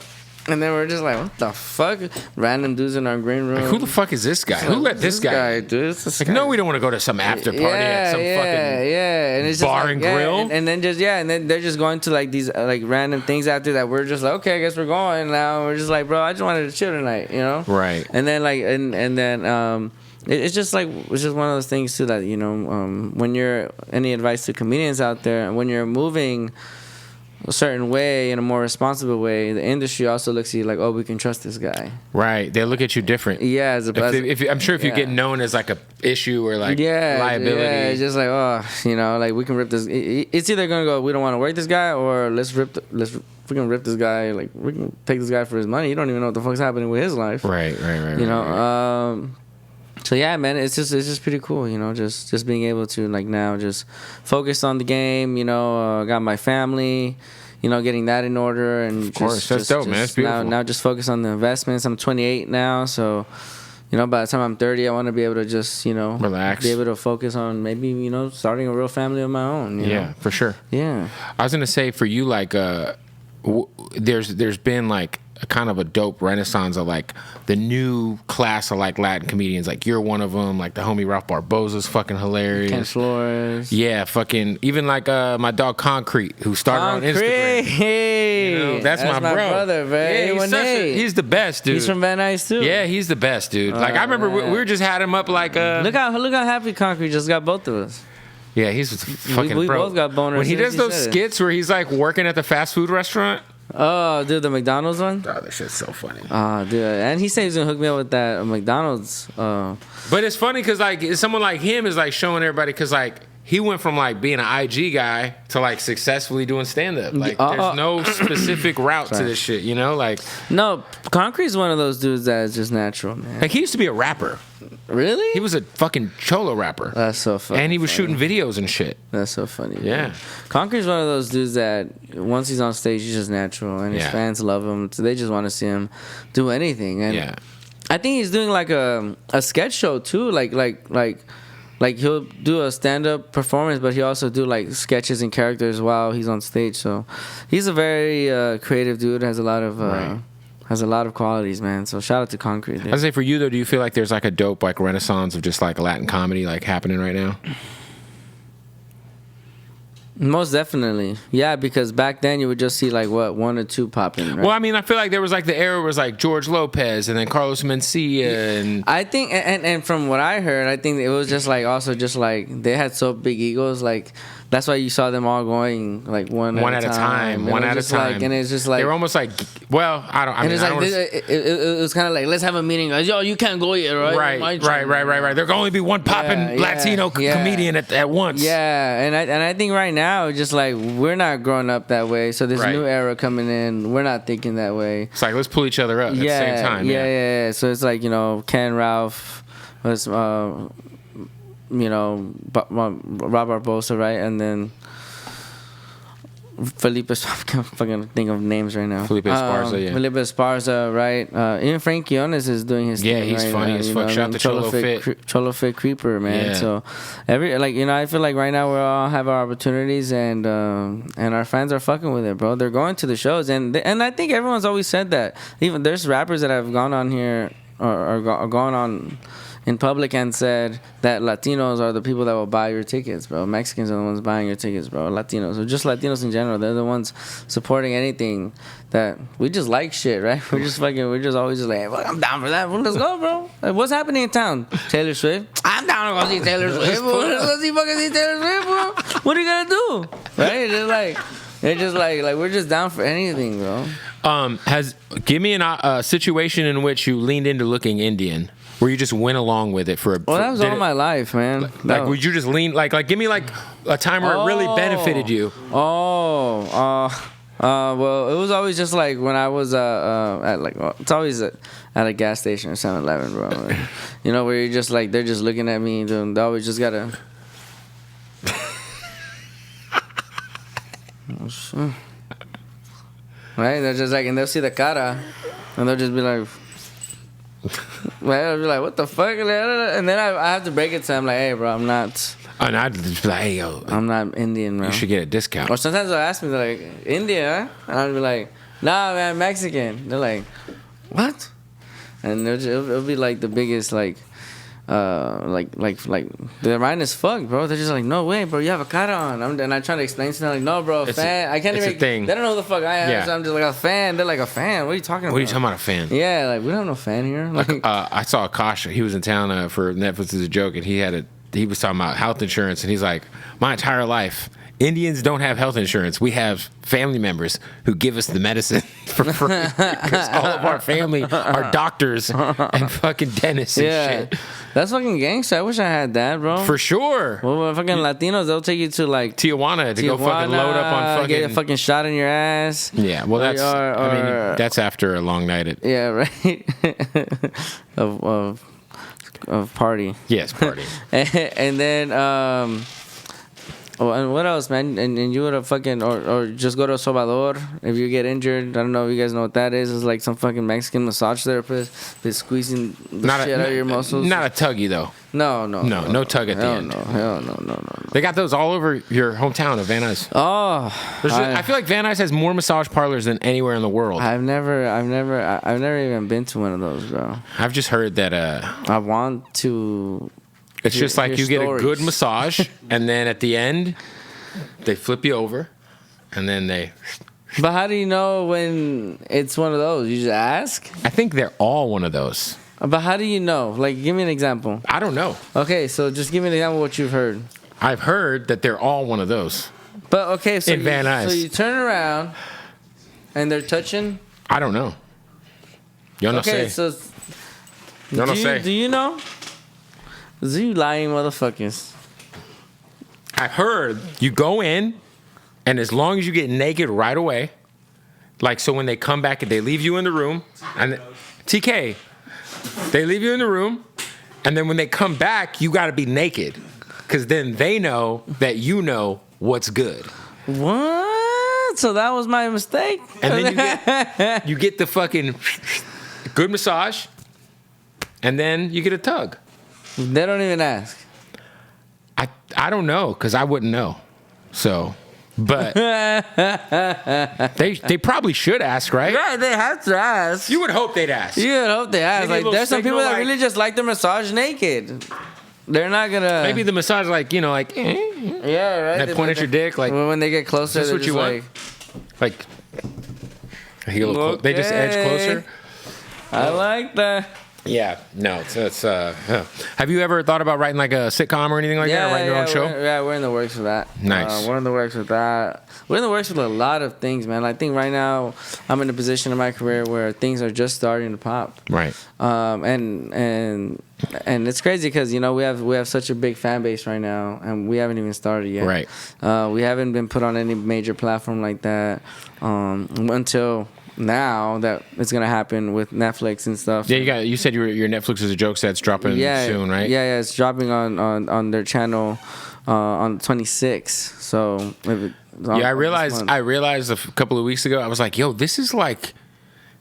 And then we're just like, what the fuck? Random dudes in our green room. Like, who the fuck is this guy? Who let this guy? Dude, like, no, we don't want to go to some after party at some fucking and it's bar just and grill. And then and then they're just going to like these like random things after that. We're just like, okay, I guess we're going now. We're just like, bro, I just wanted to chill tonight, you know? Right. And then like, and then it's just like, it's just one of those things too that, you know, when you're, any advice to comedians out there, when you're moving a certain way, in a more responsible way, the industry also looks at you like, oh, we can trust this guy. Right. They look at you different. Yeah. I'm sure if you get known as like a issue or like liability. Yeah, it's just like, oh, you know, like we can rip this. It's either going to go, we don't want to work this guy, or we can rip this guy. Like we can take this guy for his money. You don't even know what the fuck's happening with his life. Right. You know, so yeah, man, it's just pretty cool, you know, just being able to like now just focus on the game, you know, got my family, you know, getting that in order, and of course, that's dope, man. That's beautiful. Now just focus on the investments. I'm 28 now, so you know, by the time I'm 30, I want to be able to just, you know, relax, be able to focus on maybe, you know, starting a real family of my own. You know? For sure. Yeah, I was gonna say for you, like, there's been like a kind of a dope renaissance of like the new class of like Latin comedians. Like you're one of them. Like the homie Ralph Barbosa's fucking hilarious. Ken Flores. Yeah, fucking even like my dog Concrete, who started on Instagram. You know, that's my brother, man. Yeah, he's the best, dude. He's from Van Nuys too. Yeah, he's the best, dude. Like I remember we just had him up like look how happy Concrete just got both of us. Yeah, he's fucking we bro. both got boners. When he does those skits where he's like working at the fast food restaurant. Oh, dude, the McDonald's one? Oh, that shit's so funny. Oh, dude. And he said he's going to hook me up with that McDonald's. But it's funny because, like, someone like him is, like, showing everybody because, like, he went from, like, being an IG guy to, like, successfully doing stand-up. Like, there's no specific route to this shit, you know? Like, no, Concrete's one of those dudes that is just natural, man. Like, he used to be a rapper. Really? He was a fucking cholo rapper. That's so funny. And he was shooting videos and shit. That's so funny. Yeah. Concrete's one of those dudes that once he's on stage, he's just natural. And his fans love him. So they just want to see him do anything. And I think he's doing, like, a sketch show, too. Like he'll do a stand-up performance, but he also do like sketches and characters while he's on stage. So he's a very creative dude. Has a lot of qualities, man. So shout out to Concrete. I'd say for you though, do you feel like there's like a dope like renaissance of just like Latin comedy like happening right now? Most definitely, yeah. Because back then you would just see like what 1 or 2 popping. Right? Well, I mean, I feel like there was like the era was like George Lopez and then Carlos Mencia and I think and from what I heard, I think it was just like also just like they had so big egos, like that's why you saw them all going like one at a time. Like, and it's just like they were almost like, well, I don't. I mean, it was kind of like let's have a meeting. Like, yo, you can't go yet, right? Right. There can only be one popping Latino comedian at once. Yeah, and I think right now just like we're not growing up that way. So this new era coming in, we're not thinking that way. It's like let's pull each other up at the same time. Yeah. So it's like Ken Ralph was. Rob Barbosa, right? And then Felipe, I can't fucking think of names right now. Felipe Esparza, Felipe Esparza, right? Even Frank Quiones is doing his thing. Yeah, he's funny as fuck. Shout out to Cholo Fit. Cholo Fit Creeper, man. Yeah. So I feel like right now we all have our opportunities and our fans are fucking with it, bro. They're going to the shows and I think everyone's always said that. Even there's rappers that have gone on here or gone on in public and said that Latinos are the people that will buy your tickets, bro. Mexicans are the ones buying your tickets, bro. Latinos, or just Latinos in general, they're the ones supporting anything that we just like shit, right? We're just always just like, hey, well, I'm down for that. Well, let's go, bro. Like, what's happening in town? Taylor Swift. I'm down to go see Taylor Swift. Let's go see Taylor Swift, bro. What are you gonna do? Right? It's just like we're just down for anything, bro. Give me a situation in which you leaned into looking Indian. Where you just went along with it for that was all my life, man. Would you just lean like give me like a time where it really benefited you? Well, it was always just like when I was it's always at a gas station or 7-Eleven, bro. Where you're just like they're just looking at me, and they always just gotta. Right? They're just like, and they'll see the cara, and they'll just be like. Right, I'll be like, what the fuck? And then I have to break it to them, like, hey, bro, I'm not. And I'd just be like, hey, yo. I'm not Indian, bro. You should get a discount. Or sometimes they'll ask me, they're like, India? And I'll be like, nah, man, Mexican. They're like, what? And it'll be like the biggest, like they're mine as fuck, bro. They're just like, no way, bro, you have a cara on. And I try to explain to them, like, no, bro, fan. I can't even. A thing. They don't know who the fuck I am, so I'm just like a fan. They're like, a fan? What are you talking about? What are you talking about, a fan? Yeah, like, we don't have no fan here. Like, I saw Akasha. He was in town for Netflix as a joke, and he was talking about health insurance, and he's like, my entire life, Indians don't have health insurance. We have family members who give us the medicine for free because all of our family are doctors and fucking dentists and shit. That's fucking gangster. I wish I had that, bro. For sure. Well, fucking Latinos, they'll take you to like Tijuana to go fucking load up on fucking. Get a fucking shot in your ass. Yeah, well, that's. I mean, that's after a long night at. Yeah, right. of party. Yes, party. And then. Oh, and what else, man? And you would have fucking or just go to El Salvador if you get injured. I don't know if you guys know what that is. It's like some fucking Mexican massage therapist that's squeezing the shit out of your muscles. Not a tuggy though. No tug at the end. Hell no. They got those all over your hometown of Van Nuys. Oh, I feel like Van Nuys has more massage parlors than anywhere in the world. I've never even been to one of those, bro. I've just heard that. I want to. It's just like you get a good massage, and then at the end, they flip you over, and then they. But how do you know when it's one of those? You just ask? I think they're all one of those. But how do you know? Like, give me an example. I don't know. Okay, so just give me an example of what you've heard. I've heard that they're all one of those. But, okay, so in Van Nuys. So you turn around, And they're touching? I don't know. Yo no sé. So Yo no sé. Do you know? You lying motherfuckers. I heard you go in, and as long as you get naked right away, like so when they come back and they leave you in the room, and TK, they leave you in the room, and then when they come back, you got to be naked, because then they know that you know what's good. What? So that was my mistake? And then you get the fucking good massage, and then you get a tug. They don't even ask. I don't know, because I wouldn't know. So, but they probably should ask, right? Yeah, they have to ask. You would hope they'd ask. You would hope they ask. Maybe Like, there's some people that like, really just like the massage naked. They're not gonna. Maybe the massage, like, you know, like. Yeah, right. They point at your dick, like. When they get closer, is this what you want? Like. They just edge closer. I like that. Yeah, no, it's Have you ever thought about writing like a sitcom or anything like that, or writing your own show? We're in the works for that. Nice. We're in the works with that. We're in the works with a lot of things, man. I think right now I'm in a position in my career where things are just starting to pop. Right. And it's crazy because we have such a big fan base right now, and we haven't even started yet. Right. We haven't been put on any major platform like that until now that it's gonna happen with Netflix and stuff. Yeah, you said your Netflix is a joke that's dropping soon, right? Yeah, it's dropping on their channel on 26. So I realized a couple of weeks ago, I was like, yo, this is like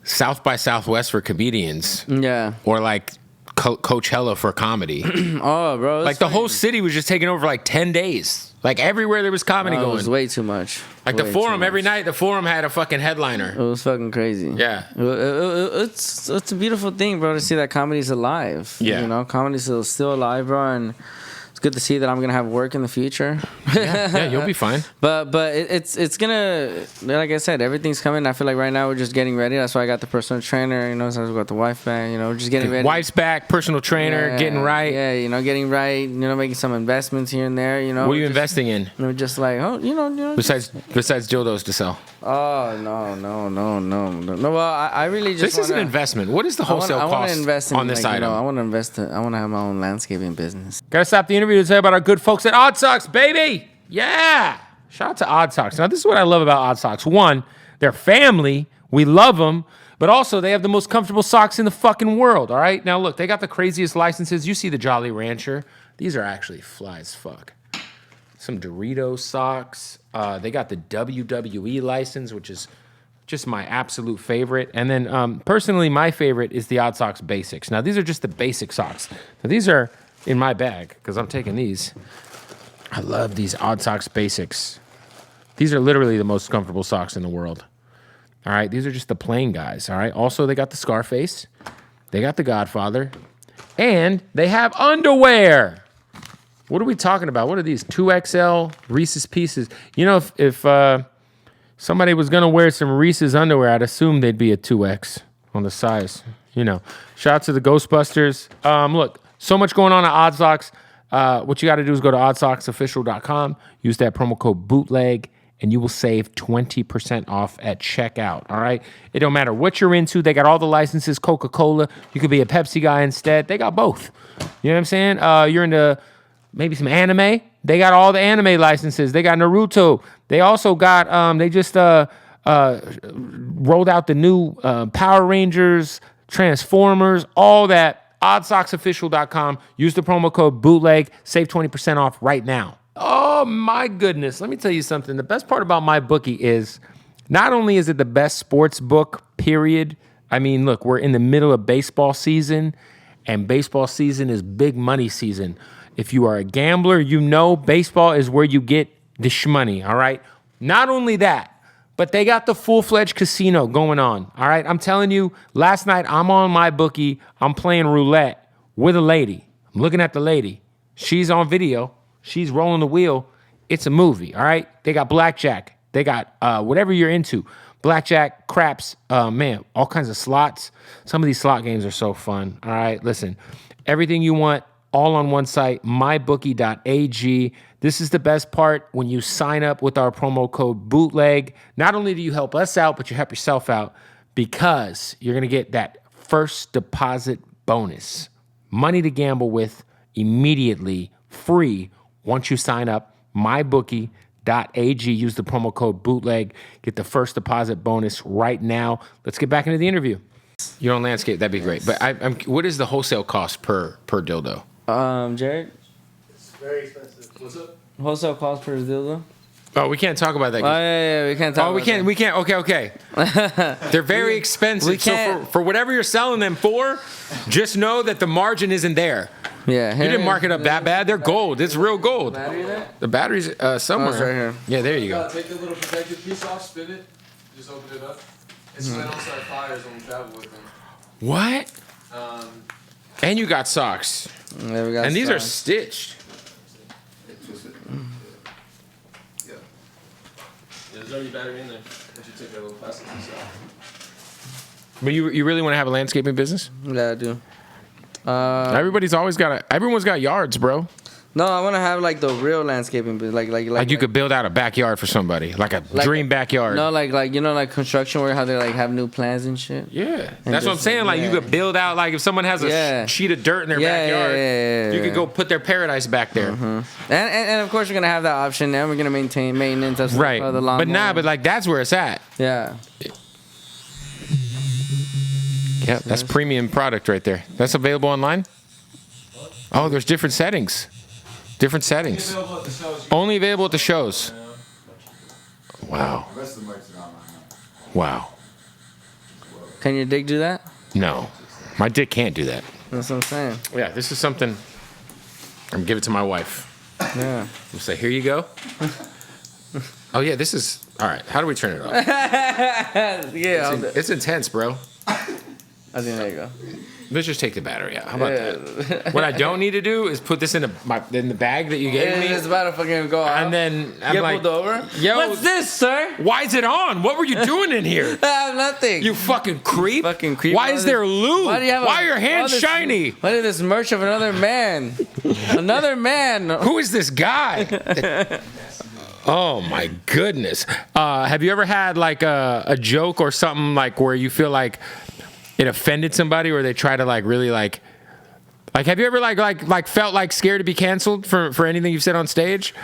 South by Southwest for comedians. Yeah. Or like Coachella for comedy. Oh, bro. Like the whole city was just taking over like 10 days. Like everywhere there was comedy going. It was way too much. Like the Forum, every night the Forum had a fucking headliner. It was fucking crazy. Yeah. It's a beautiful thing, bro, to see that comedy's alive. Yeah. Comedy's still alive, bro, and it's good to see that I'm gonna have work in the future. Yeah, you'll be fine. But it's gonna, like I said, everything's coming. I feel like right now we're just getting ready. That's why I got the personal trainer. So I got the wife back. We're just getting ready. Wife's back, personal trainer, getting right. Yeah, getting right. Making some investments here and there. What are you investing in? Just like besides dildos to sell. Oh no. Well, I really just. This is an investment. What is the wholesale cost invest in, on this item? I want to invest. I want to have my own landscaping business. Gotta stop the interview to tell you about our good folks at Odd Socks, baby. Yeah. Shout out to Odd Socks. Now, this is what I love about Odd Socks. One, they're family. We love them. But also, they have the most comfortable socks in the fucking world, all right? Now, look, they got the craziest licenses. You see the Jolly Rancher. These are actually fly as fuck. Some Doritos socks. They got the WWE license, which is just my absolute favorite. And then, personally, my favorite is the Odd Socks Basics. Now, these are just the basic socks. Now, these are in my bag because I'm taking these. I love these Odd Socks Basics. These are literally the most comfortable socks in the world. All right, these are just the plain guys. All right, also they got the Scarface, they got the Godfather, and they have underwear. What are we talking about? What are these 2XL Reese's Pieces? If somebody was gonna wear some Reese's underwear, I'd assume they'd be a 2X on the size. Shout out to the Ghostbusters. Look, so much going on at Odd Socks. What you got to do is go to oddsocksofficial.com, use that promo code Bootleg, and you will save 20% off at checkout, all right? It don't matter what you're into. They got all the licenses, Coca-Cola. You could be a Pepsi guy instead. They got both. You know what I'm saying? You're into maybe some anime. They got all the anime licenses. They got Naruto. They also got, they just rolled out the new Power Rangers, Transformers, all that. Oddsocksofficial.com. Use the promo code Bootleg. Save 20% off right now. Oh, my goodness. Let me tell you something. The best part about my bookie is not only is it the best sports book, period. I mean, look, we're in the middle of baseball season, and baseball season is big money season. If you are a gambler, baseball is where you get the shmoney, all right? Not only that, but they got the full-fledged casino going on, all right? I'm telling you, last night I'm on my bookie. I'm playing roulette with a lady. I'm looking at the lady. She's on video. She's rolling the wheel. It's a movie, all right? They got blackjack. They got whatever you're into. Blackjack, craps, man, all kinds of slots. Some of these slot games are so fun, all right? Listen, everything you want all on one site, mybookie.ag. This is the best part. When you sign up with our promo code Bootleg, not only do you help us out, but you help yourself out because you're going to get that first deposit bonus. Money to gamble with immediately, free, once you sign up, mybookie.ag. Use the promo code Bootleg. Get the first deposit bonus right now. Let's get back into the interview. Your own landscape, that'd be great. But what is the wholesale cost per dildo? Jared? It's very expensive. What's up? Wholesale cost per dildo? Oh, we can't talk about that. Oh, yeah, we can't talk about that. We can't. Okay. They're very expensive. We can't. So for whatever you're selling them for, just know that the margin isn't there. Yeah. You didn't mark it up that bad. They're gold. It's real gold. Battery there? The battery's somewhere. Oh, it's right here. Yeah, there you go. Take the little protective piece off, spin it, just open it up. It's so they don't start fires when we travel with them. What? And you got socks. Yeah, we got and these are socks. stitched. Yeah, there's already battery in there. I should take that little plastic piece off. But you really want to have a landscaping business? Yeah, I do. Everyone's got yards, bro. No, I want to have like the real landscaping, but like you could build out a backyard for somebody, like a dream backyard. No, like you know, like construction where how they like have new plans and shit. Yeah, that's what I'm saying. Like you could build out, like if someone has a sheet of dirt in their backyard, you could go put their paradise back there. And of course we're gonna have that option. And we're gonna maintain maintenance. That's right. The lawn but like that's where it's at. Yeah. Yeah, that's premium product right there. That's available online. Oh, there's different settings. Different settings. Only available at the shows. Wow. Wow. Can your dick do that? No. My dick can't do that. That's what I'm saying. Yeah, this is something. I'm going to give it to my wife. Yeah. We'll say, here you go. Oh, yeah, this is. All right, how do we turn it off? It's intense, bro. I think there you go. Let's just take the battery out. How about that? What I don't need to do is put this in the bag that you gave me. It's about to fucking go off. And then I'm like, pulled over? Yo, what's this, sir? Why is it on? What were you doing in here? I have nothing. You fucking creep. Fucking creep. Why is there lube? Why are your hands shiny? What is this merch of another man? Another man. Who is this guy? Oh my goodness. Have you ever had like a joke or something like where you feel like it offended somebody, or they try to like really like have you ever like felt like scared to be canceled for anything you've said on stage?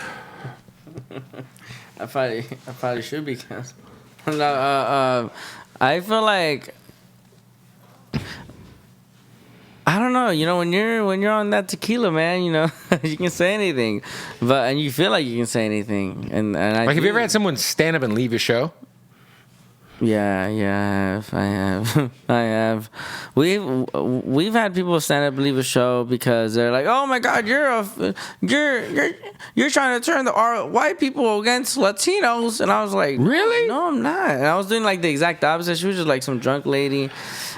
I probably should be canceled. No, I feel like I don't know. You know, when you're on that tequila, man, you know, you can say anything, and you feel like you can say anything. And I like, have you ever had someone stand up and leave your show? Yeah, I have. We've had people stand up and leave a show because they're like, "Oh my God, you're trying to turn the white people against Latinos," and I was like, "Really? No, I'm not." And I was doing like the exact opposite. She was just like some drunk lady.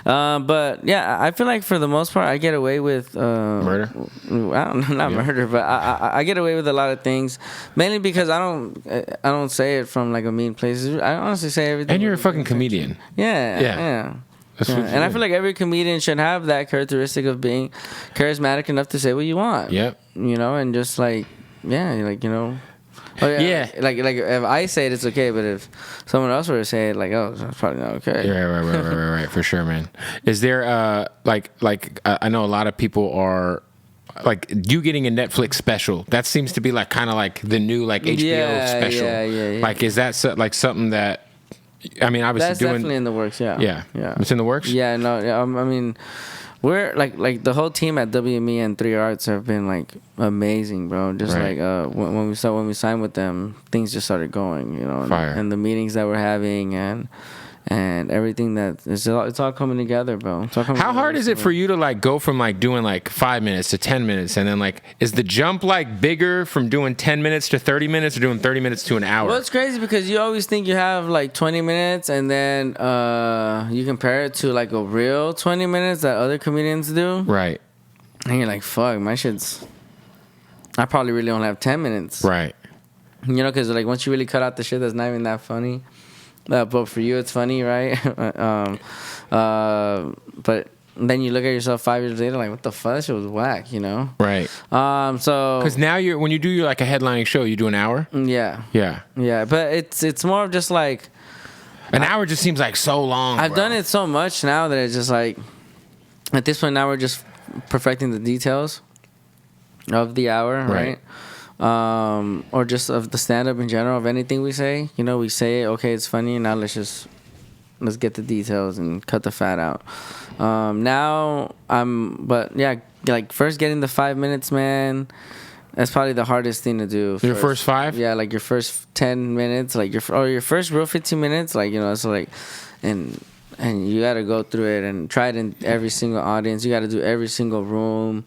But yeah, I feel like for the most part, I get away with murder. Not murder, but I get away with a lot of things, mainly because I don't say it from like a mean place. I honestly say everything. And you're a fucking comedian. Yeah. And I feel like every comedian should have that characteristic of being charismatic enough to say what you want. Yep. You know, and just like, like, you know. Oh, yeah. Like if I say it, it's okay, but if someone else were to say it, like, oh, it's probably not okay. Yeah, right, for sure, man. Is there like I know a lot of people are like you getting a Netflix special. That seems to be like kind of like the new like HBO special. Yeah. Like, is that like something that? I mean, obviously that's definitely in the works. Yeah. It's in the works. Yeah, no, I mean. We're like the whole team at WME and 3 Arts have been like amazing, bro. Just like when we signed with them, things just started going, you know, and the meetings that we're having and everything it's all coming together, bro. How hard is it for you to like go from like doing like 5 minutes to 10 minutes, and then like is the jump like bigger from doing 10 minutes to 30 minutes or doing 30 minutes to an hour? Well, it's crazy because you always think you have like 20 minutes, and then you compare it to like a real 20 minutes that other comedians do, right? And you're like, fuck, my shit's. I probably really only have 10 minutes, right? You know, because like once you really cut out the shit that's not even that funny. But for you, it's funny, right? But then you look at yourself 5 years later, like, what the fuck? That shit was whack, you know? Right. So because now when you do like a headlining show, you do an hour. Yeah. But it's more of just like an hour just seems like so long. I've done it so much now that it's just like at this point now we're just perfecting the details of the hour, right? Or just of the stand-up in general, of anything we say. You know, we say it, okay, it's funny, now let's get the details and cut the fat out. But yeah, like first getting the 5 minutes, man, that's probably the hardest thing to do. Your first 5? Yeah, like your first 10 minutes, like your first real 15 minutes, like, you know, so like, and you got to go through it and try it in every single audience. You got to do every single room.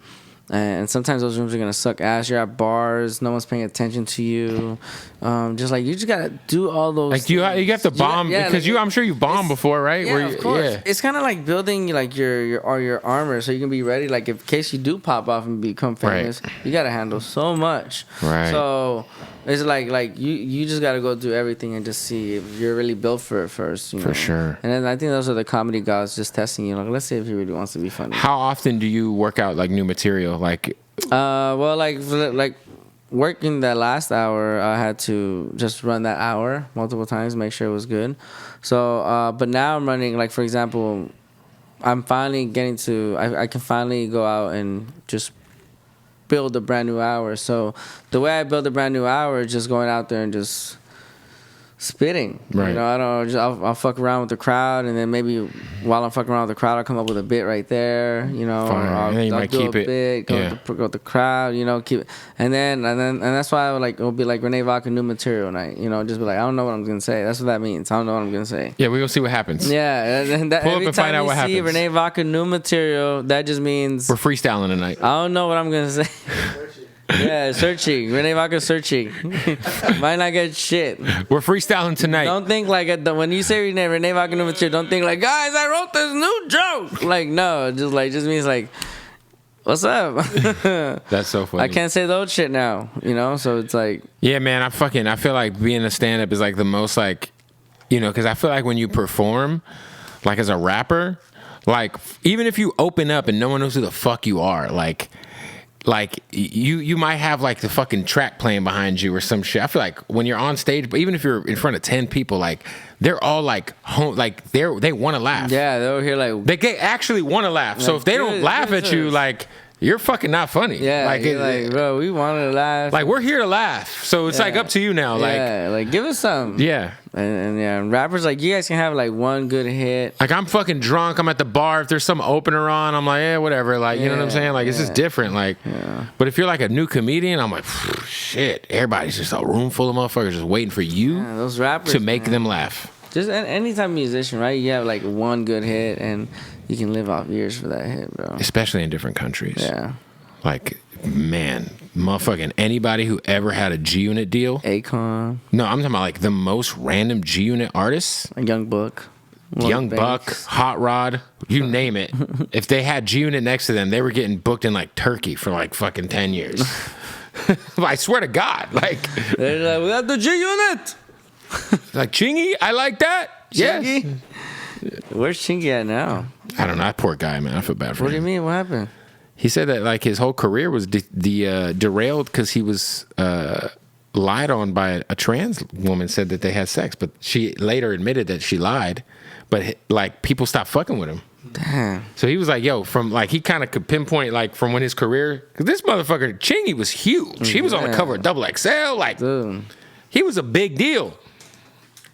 And sometimes those rooms are gonna suck ass. You're at bars, no one's paying attention to you. Just like you just gotta do all those. Like you have to bomb because like, I'm sure you bombed before, right? Yeah, of course. Yeah. It's kind of like building like your armor, so you can be ready. Like in case you do pop off and become famous, you gotta handle so much. Right. So it's like you just gotta go do everything and just see if you're really built for it first. You know? For sure. And then I think those are the comedy gods just testing you. Like, let's see if he really wants to be funny. How often do you work out like new material? Like, well, like working that last hour, I had to just run that hour multiple times, make sure it was good. So, but now I'm running, like, for example, I'm finally getting to, I can finally go out and just build a brand new hour. So the way I build a brand new hour is just going out there and just spitting. Right. You know, I'll fuck around with the crowd, and then maybe while I'm fucking around with the crowd, I'll come up with a bit right there. You know, or I'll do a bit, go with the crowd. You know, keep, and that's why I would it'll be like Rene Vaca new material night. You know, just be like, I don't know what I'm gonna say. That's what that means. I don't know what I'm gonna say. Yeah, we gonna see what happens. Yeah, and pull up and find out what happens. Every time you see Rene Vaca new material, that just means we're freestyling tonight. I don't know what I'm gonna say. Yeah, searching. Rene Vaca searching. Might not get shit. We're freestyling tonight. Don't think like when you say Rene Vaca new material, don't think like, guys, I wrote this new joke. Like, no, just means like, what's up? That's so funny. I can't say the old shit now, you know? So it's like, yeah, man, I feel like being a stand-up is like the most like, you know, because I feel like when you perform, like as a rapper, like even if you open up and no one knows who the fuck you are, like you might have like the fucking track playing behind you or some shit. I feel like when you're on stage, but even if you're in front of 10 people, like they're all like home, like they want to laugh. Yeah, they're here like they actually want to laugh. Like, so if they don't laugh at you, like you're fucking not funny. Yeah, like bro, we want to laugh. Like we're here to laugh, so it's like up to you now. Like give us some. Yeah. And rappers, like, you guys can have like one good hit. Like I'm fucking drunk, I'm at the bar, if there's some opener on, I'm like, yeah, whatever. Like, you know what I'm saying? Like, it's just different. Like, but if you're like a new comedian, I'm like, shit, everybody's just a room full of motherfuckers just waiting for you those rappers, to make them laugh. Just any type of musician, right? You have like one good hit and you can live off years for that hit, bro. Especially in different countries. Yeah. Like, man, motherfucking anybody who ever had a G-Unit deal. Akon. No, I'm talking about like the most random G-Unit artists. Young Buck. Young Buck, Hot Rod, you name it. If they had G-Unit next to them, they were getting booked in like Turkey for like fucking 10 years. I swear to God. Like, they're like, we got the G-Unit. Like, Chingy, I like that. Chingy? Yes. Where's Chingy at now? I don't know. That poor guy, man. I feel bad for him. What do you mean? What happened? He said that like his whole career was derailed because he was lied on by a trans woman. Said that they had sex, but she later admitted that she lied. But like people stopped fucking with him. Damn. So he was like, yo, from like he kind of could pinpoint like from when his career, because this motherfucker Chingy was huge. He was on the cover of XXL. Like, dude, he was a big deal.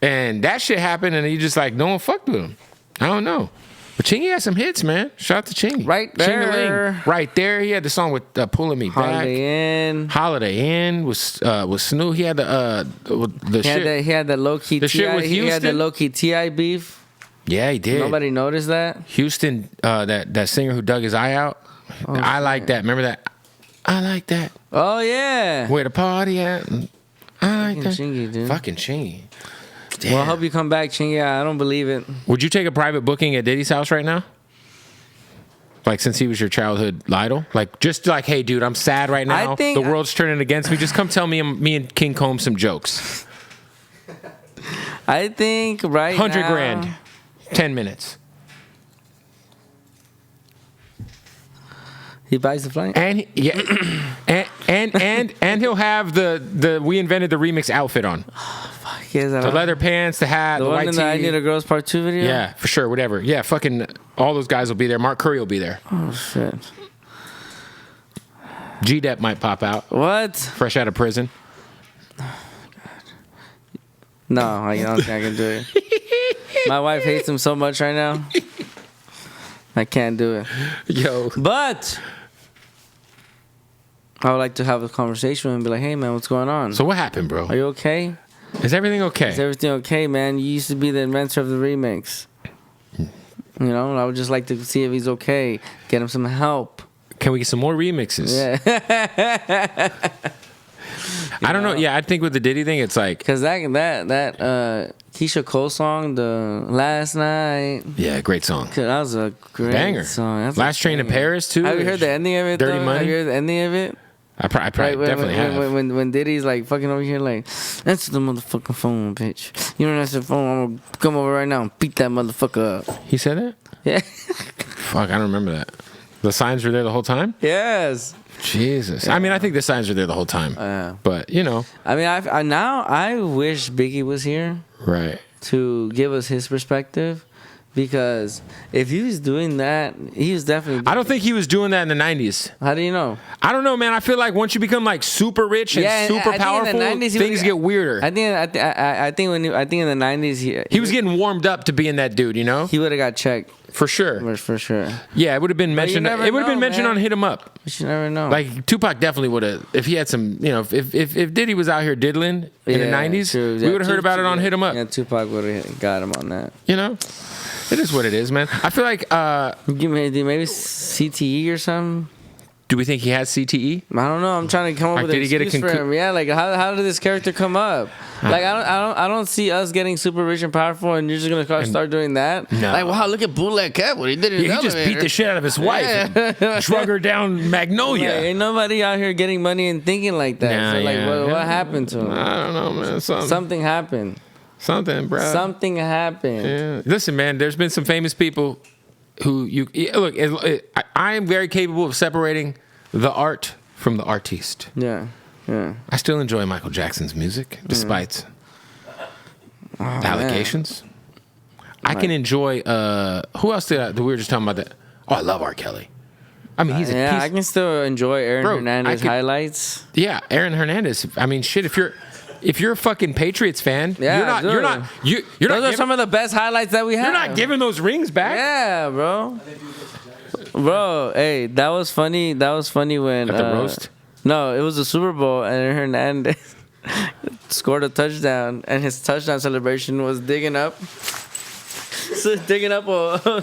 And that shit happened, and he just like no one fucked with him. I don't know. But Chingy had some hits, man. Shout out to Chingy. Right there. Ching-a-ling. Right there. He had the song with Pulling Me Back. Holiday Inn was Snoop. He had the shit. He had the low-key the shit with Houston. He had the low-key T.I. beef. Yeah, he did. Nobody noticed that? Houston, that singer who dug his eye out. Oh, I like that. Remember that? I like that. Oh, yeah. Where the party at? I like that. Chingy, dude. Fucking Chingy. Damn. Well, I hope you come back, Chingy. I don't believe it. Would you take a private booking at Diddy's house right now? Like, since he was your childhood idol? Like, just like, hey, dude, I'm sad right now. The world's turning against me. Just come tell me and King Combs some jokes. I think right 100 grand. 10 minutes. He buys the flight. And and he'll have the We Invented the Remix outfit on. The leather pants, the hat, the white tee. I Need a Girls Part 2 video? Yeah, for sure, whatever. Yeah, fucking all those guys will be there. Mark Curry will be there. Oh, shit. G-Dep might pop out. What? Fresh out of prison. No, I don't think I can do it. My wife hates him so much right now. I can't do it. Yo. But I would like to have a conversation with him and be like, hey, man, what's going on? So what happened, bro? Are you okay? Is everything okay? Is everything okay, man? You used to be the inventor of the remix. You know, I would just like to see if he's okay. Get him some help. Can we get some more remixes? Yeah. I don't know. Yeah, I think with the Diddy thing, it's like... Because that Keisha Cole song, the Last Night. Yeah, great song. That was a great banger song. That's Last Train to Paris, too. Have you heard the ending of it, Dirty though? Money? Have you heard the ending of it? I probably definitely have. When Diddy's like fucking over here, like, answer the motherfucking phone, bitch. You don't answer the phone, I'm gonna come over right now and beat that motherfucker up. He said that? Yeah. Fuck, I don't remember that. The signs were there the whole time? Yes. Jesus. Yeah. I mean, I think the signs were there the whole time. But, you know. I mean, I wish Biggie was here. Right. To give us his perspective. Because if he was doing that, he was definitely... I don't think he was doing that in the 90s. How do you know? I don't know, man. I feel like once you become like super rich and super powerful, things get weirder. I think in the 90s he was getting warmed up to being that dude, you know? He would have got checked. For sure. For sure. Yeah, it would have been mentioned. It would have been mentioned on Hit 'Em Up. But you never know. Like Tupac definitely would have, if he had some, you know, if Diddy was out here diddling in the 90s, we would have heard about it on Hit 'Em Up. Yeah, Tupac would have got him on that. You know? It is what it is, man. I feel like maybe CTE or something. Do we think he has CTE? I don't know. I'm trying to come up with an excuse for him. Yeah, like how did this character come up? Like I don't see us getting super rich and powerful, and you're just gonna start doing that. No. Like, wow, look at Bootleg Cat. What he did in the elevator. He just beat the shit out of his wife, and drug her down Magnolia. Like, ain't nobody out here getting money and thinking like that. Nah, so like, what happened to him? I don't know, man. Something happened. Something, bro. Something happened. Yeah. Listen, man. There's been some famous people who look. I am very capable of separating the art from the artiste. Yeah. I still enjoy Michael Jackson's music, despite allegations. I can enjoy. Who else did we were just talking about that? Oh, I love R. Kelly. I mean, I can still enjoy Aaron Hernandez highlights. Yeah, Aaron Hernandez. I mean, shit. If you're a fucking Patriots fan, you're not. Those are some of the best highlights that we have. You're not giving those rings back. Yeah, bro. Bro, hey, that was funny. That was funny when at the roast. No, it was the Super Bowl, and Hernandez scored a touchdown, and his touchdown celebration was digging up. So digging up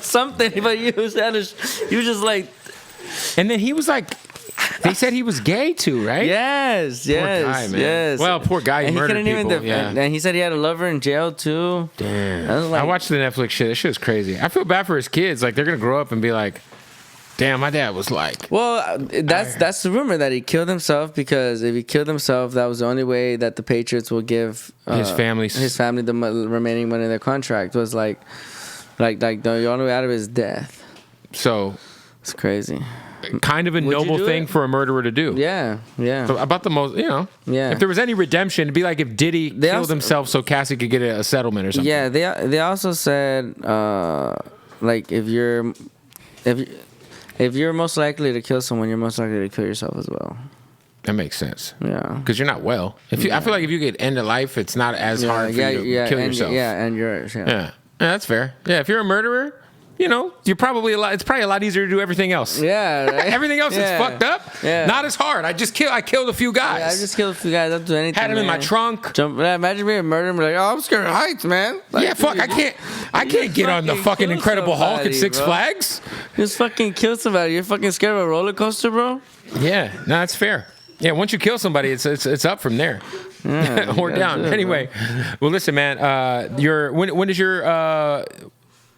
something, but he was just like. And then he was like. They said he was gay too, right? Yes. Poor guy, man. Yes. Well, poor guy. He murdered people. And he said he had a lover in jail too. Damn. I watched the Netflix shit. That shit was crazy. I feel bad for his kids. Like they're gonna grow up and be like, "Damn, my dad was like." Well, that's the rumor that he killed himself because if he killed himself, that was the only way that the Patriots will give his family the remaining money in their contract was like the only way out of his death. So it's crazy. Kind of a noble thing for a murderer to do. Yeah. So about the most, if there was any redemption, it'd be like if Diddy killed himself so Cassie could get a settlement or something. Yeah, they also said like if you're most likely to kill someone, you're most likely to kill yourself as well. That makes sense. Yeah, because you're not well. I feel like if you get end of life, it's not as hard for you to kill yourself. And yours. Yeah, that's fair. Yeah, if you're a murderer. You're probably it's probably a lot easier to do everything else. Yeah, right? Everything else is fucked up. Yeah. Not as hard. I killed a few guys. Yeah, I just killed a few guys. I don't do anything. Had him in my trunk. Imagine being murdered and be like, oh, I'm scared of heights, man. Like, fuck, I can't get on the fucking Incredible Hulk at Six Flags. Just fucking kill somebody. You're fucking scared of a roller coaster, bro? Yeah, no, that's fair. Yeah, once you kill somebody, it's up from there. Yeah, or down. Anyway, well, listen, man. When is your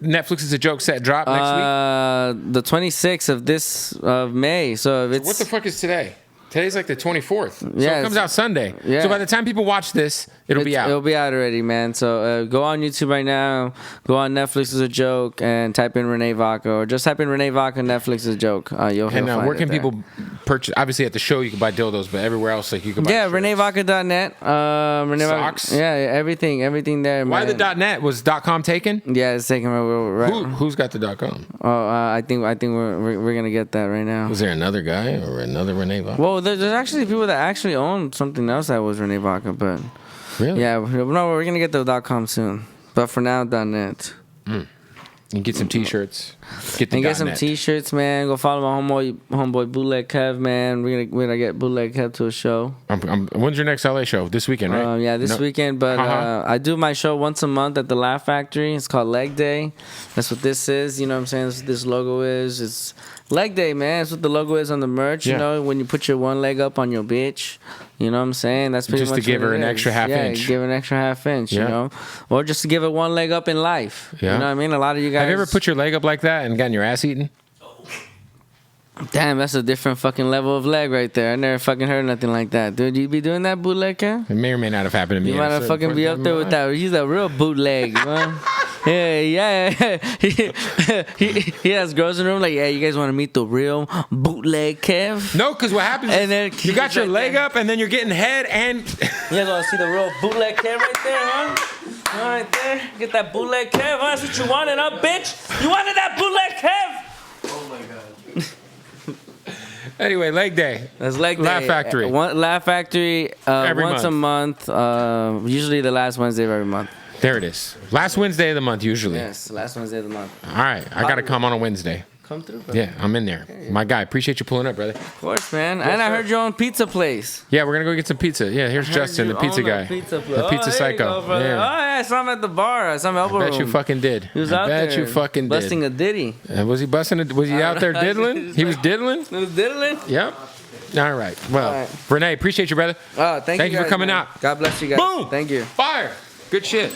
Netflix is a joke set drop next week? The 26th of May. So if it's what the fuck is today? Today's like the 24th. So Yeah, it comes out Sunday. Yeah. So by the time people watch this, it'll be out. It'll be out already, man. So go on YouTube right now. Go on Netflix is a joke and type in Rene Vaca, or just type in Rene Vaca Netflix is a joke. You'll find it. Where can people purchase? Obviously at the show you can buy dildos, but everywhere else like you can buy. Yeah, ReneVaca.net. Socks. Everything there. Why man. the .net was .com taken? Yeah, it's taken right. Who's got the .com? Oh, I think we're gonna get that right now. Was there another guy or another Rene Vaca? Well, there's actually people that actually own something else that was Rene Vaca, but really, yeah, no, we're gonna get the .com soon. But for now, .net. You get some T-shirts. Get some T-shirts, man. Go follow my homeboy Bootleg Kev, man. We're gonna get Bootleg Kev to a show. When's your next LA show? This weekend, right? Yeah, this weekend. But I do my show once a month at the Laugh Factory. It's called Leg Day. That's what this is. You know what I'm saying? That's what this logo is. It's Leg Day, man. That's what the logo is on the merch. You know, when you put your one leg up on your bitch. You know what I'm saying? That's pretty just much to give her an extra half inch. Yeah, give her an extra half inch, you know? Or just to give it one leg up in life. Yeah. You know what I mean? A lot of you guys... Have you ever put your leg up like that and gotten your ass eaten? Damn, that's a different fucking level of leg right there. I never fucking heard nothing like that. Dude, you be doing that bootleg, Ken? It may or may not have happened to me. You might have fucking be up there with that. He's a real bootleg, man. Yeah. He has girls in the room like, yeah, you guys want to meet the real bootleg Kev? No, because what happens is you got your leg up and then you're getting head and... You guys want to see the real bootleg Kev right there, huh? Right there. Get that bootleg Kev, huh? That's what you wanted, huh, bitch? You wanted that bootleg Kev? Oh, my God. Anyway, Leg Day. That's Leg Day. Laugh Factory. Laugh Factory once a month. Usually the last Wednesday of every month. There it is. Last Wednesday of the month, usually. Yes, last Wednesday of the month. All right. I got to come on a Wednesday. Come through, brother. Yeah, I'm in there. My guy, appreciate you pulling up, brother. Of course, man. And I heard you own pizza place. Yeah, we're going to go get some pizza. Yeah, here's Justin, the pizza guy. The pizza psycho. Go, yeah. Oh, yeah, I saw him at the bar. I saw him elbow room. I bet you fucking did. He was out there. I bet you fucking did. Busting a Diddy. Was he busting? Was he out there diddling? He was diddling? He was diddling? Yep. All right. Well, Rene, appreciate you, brother. Thank you for coming out. God bless you guys. Boom. Thank you. Fire. Good shit.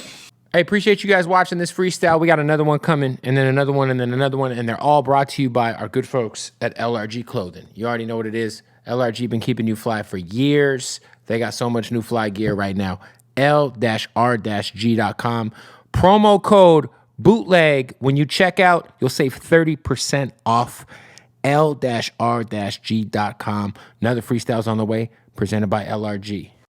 Hey, appreciate you guys watching this freestyle. We got another one coming, and then another one, and then another one, and they're all brought to you by our good folks at LRG Clothing. You already know what it is. LRG been keeping you fly for years. They got so much new fly gear right now. L-R-G.com. Promo code BOOTLEG. When you check out, you'll save 30% off. L-R-G.com. Another freestyle's on the way, presented by LRG.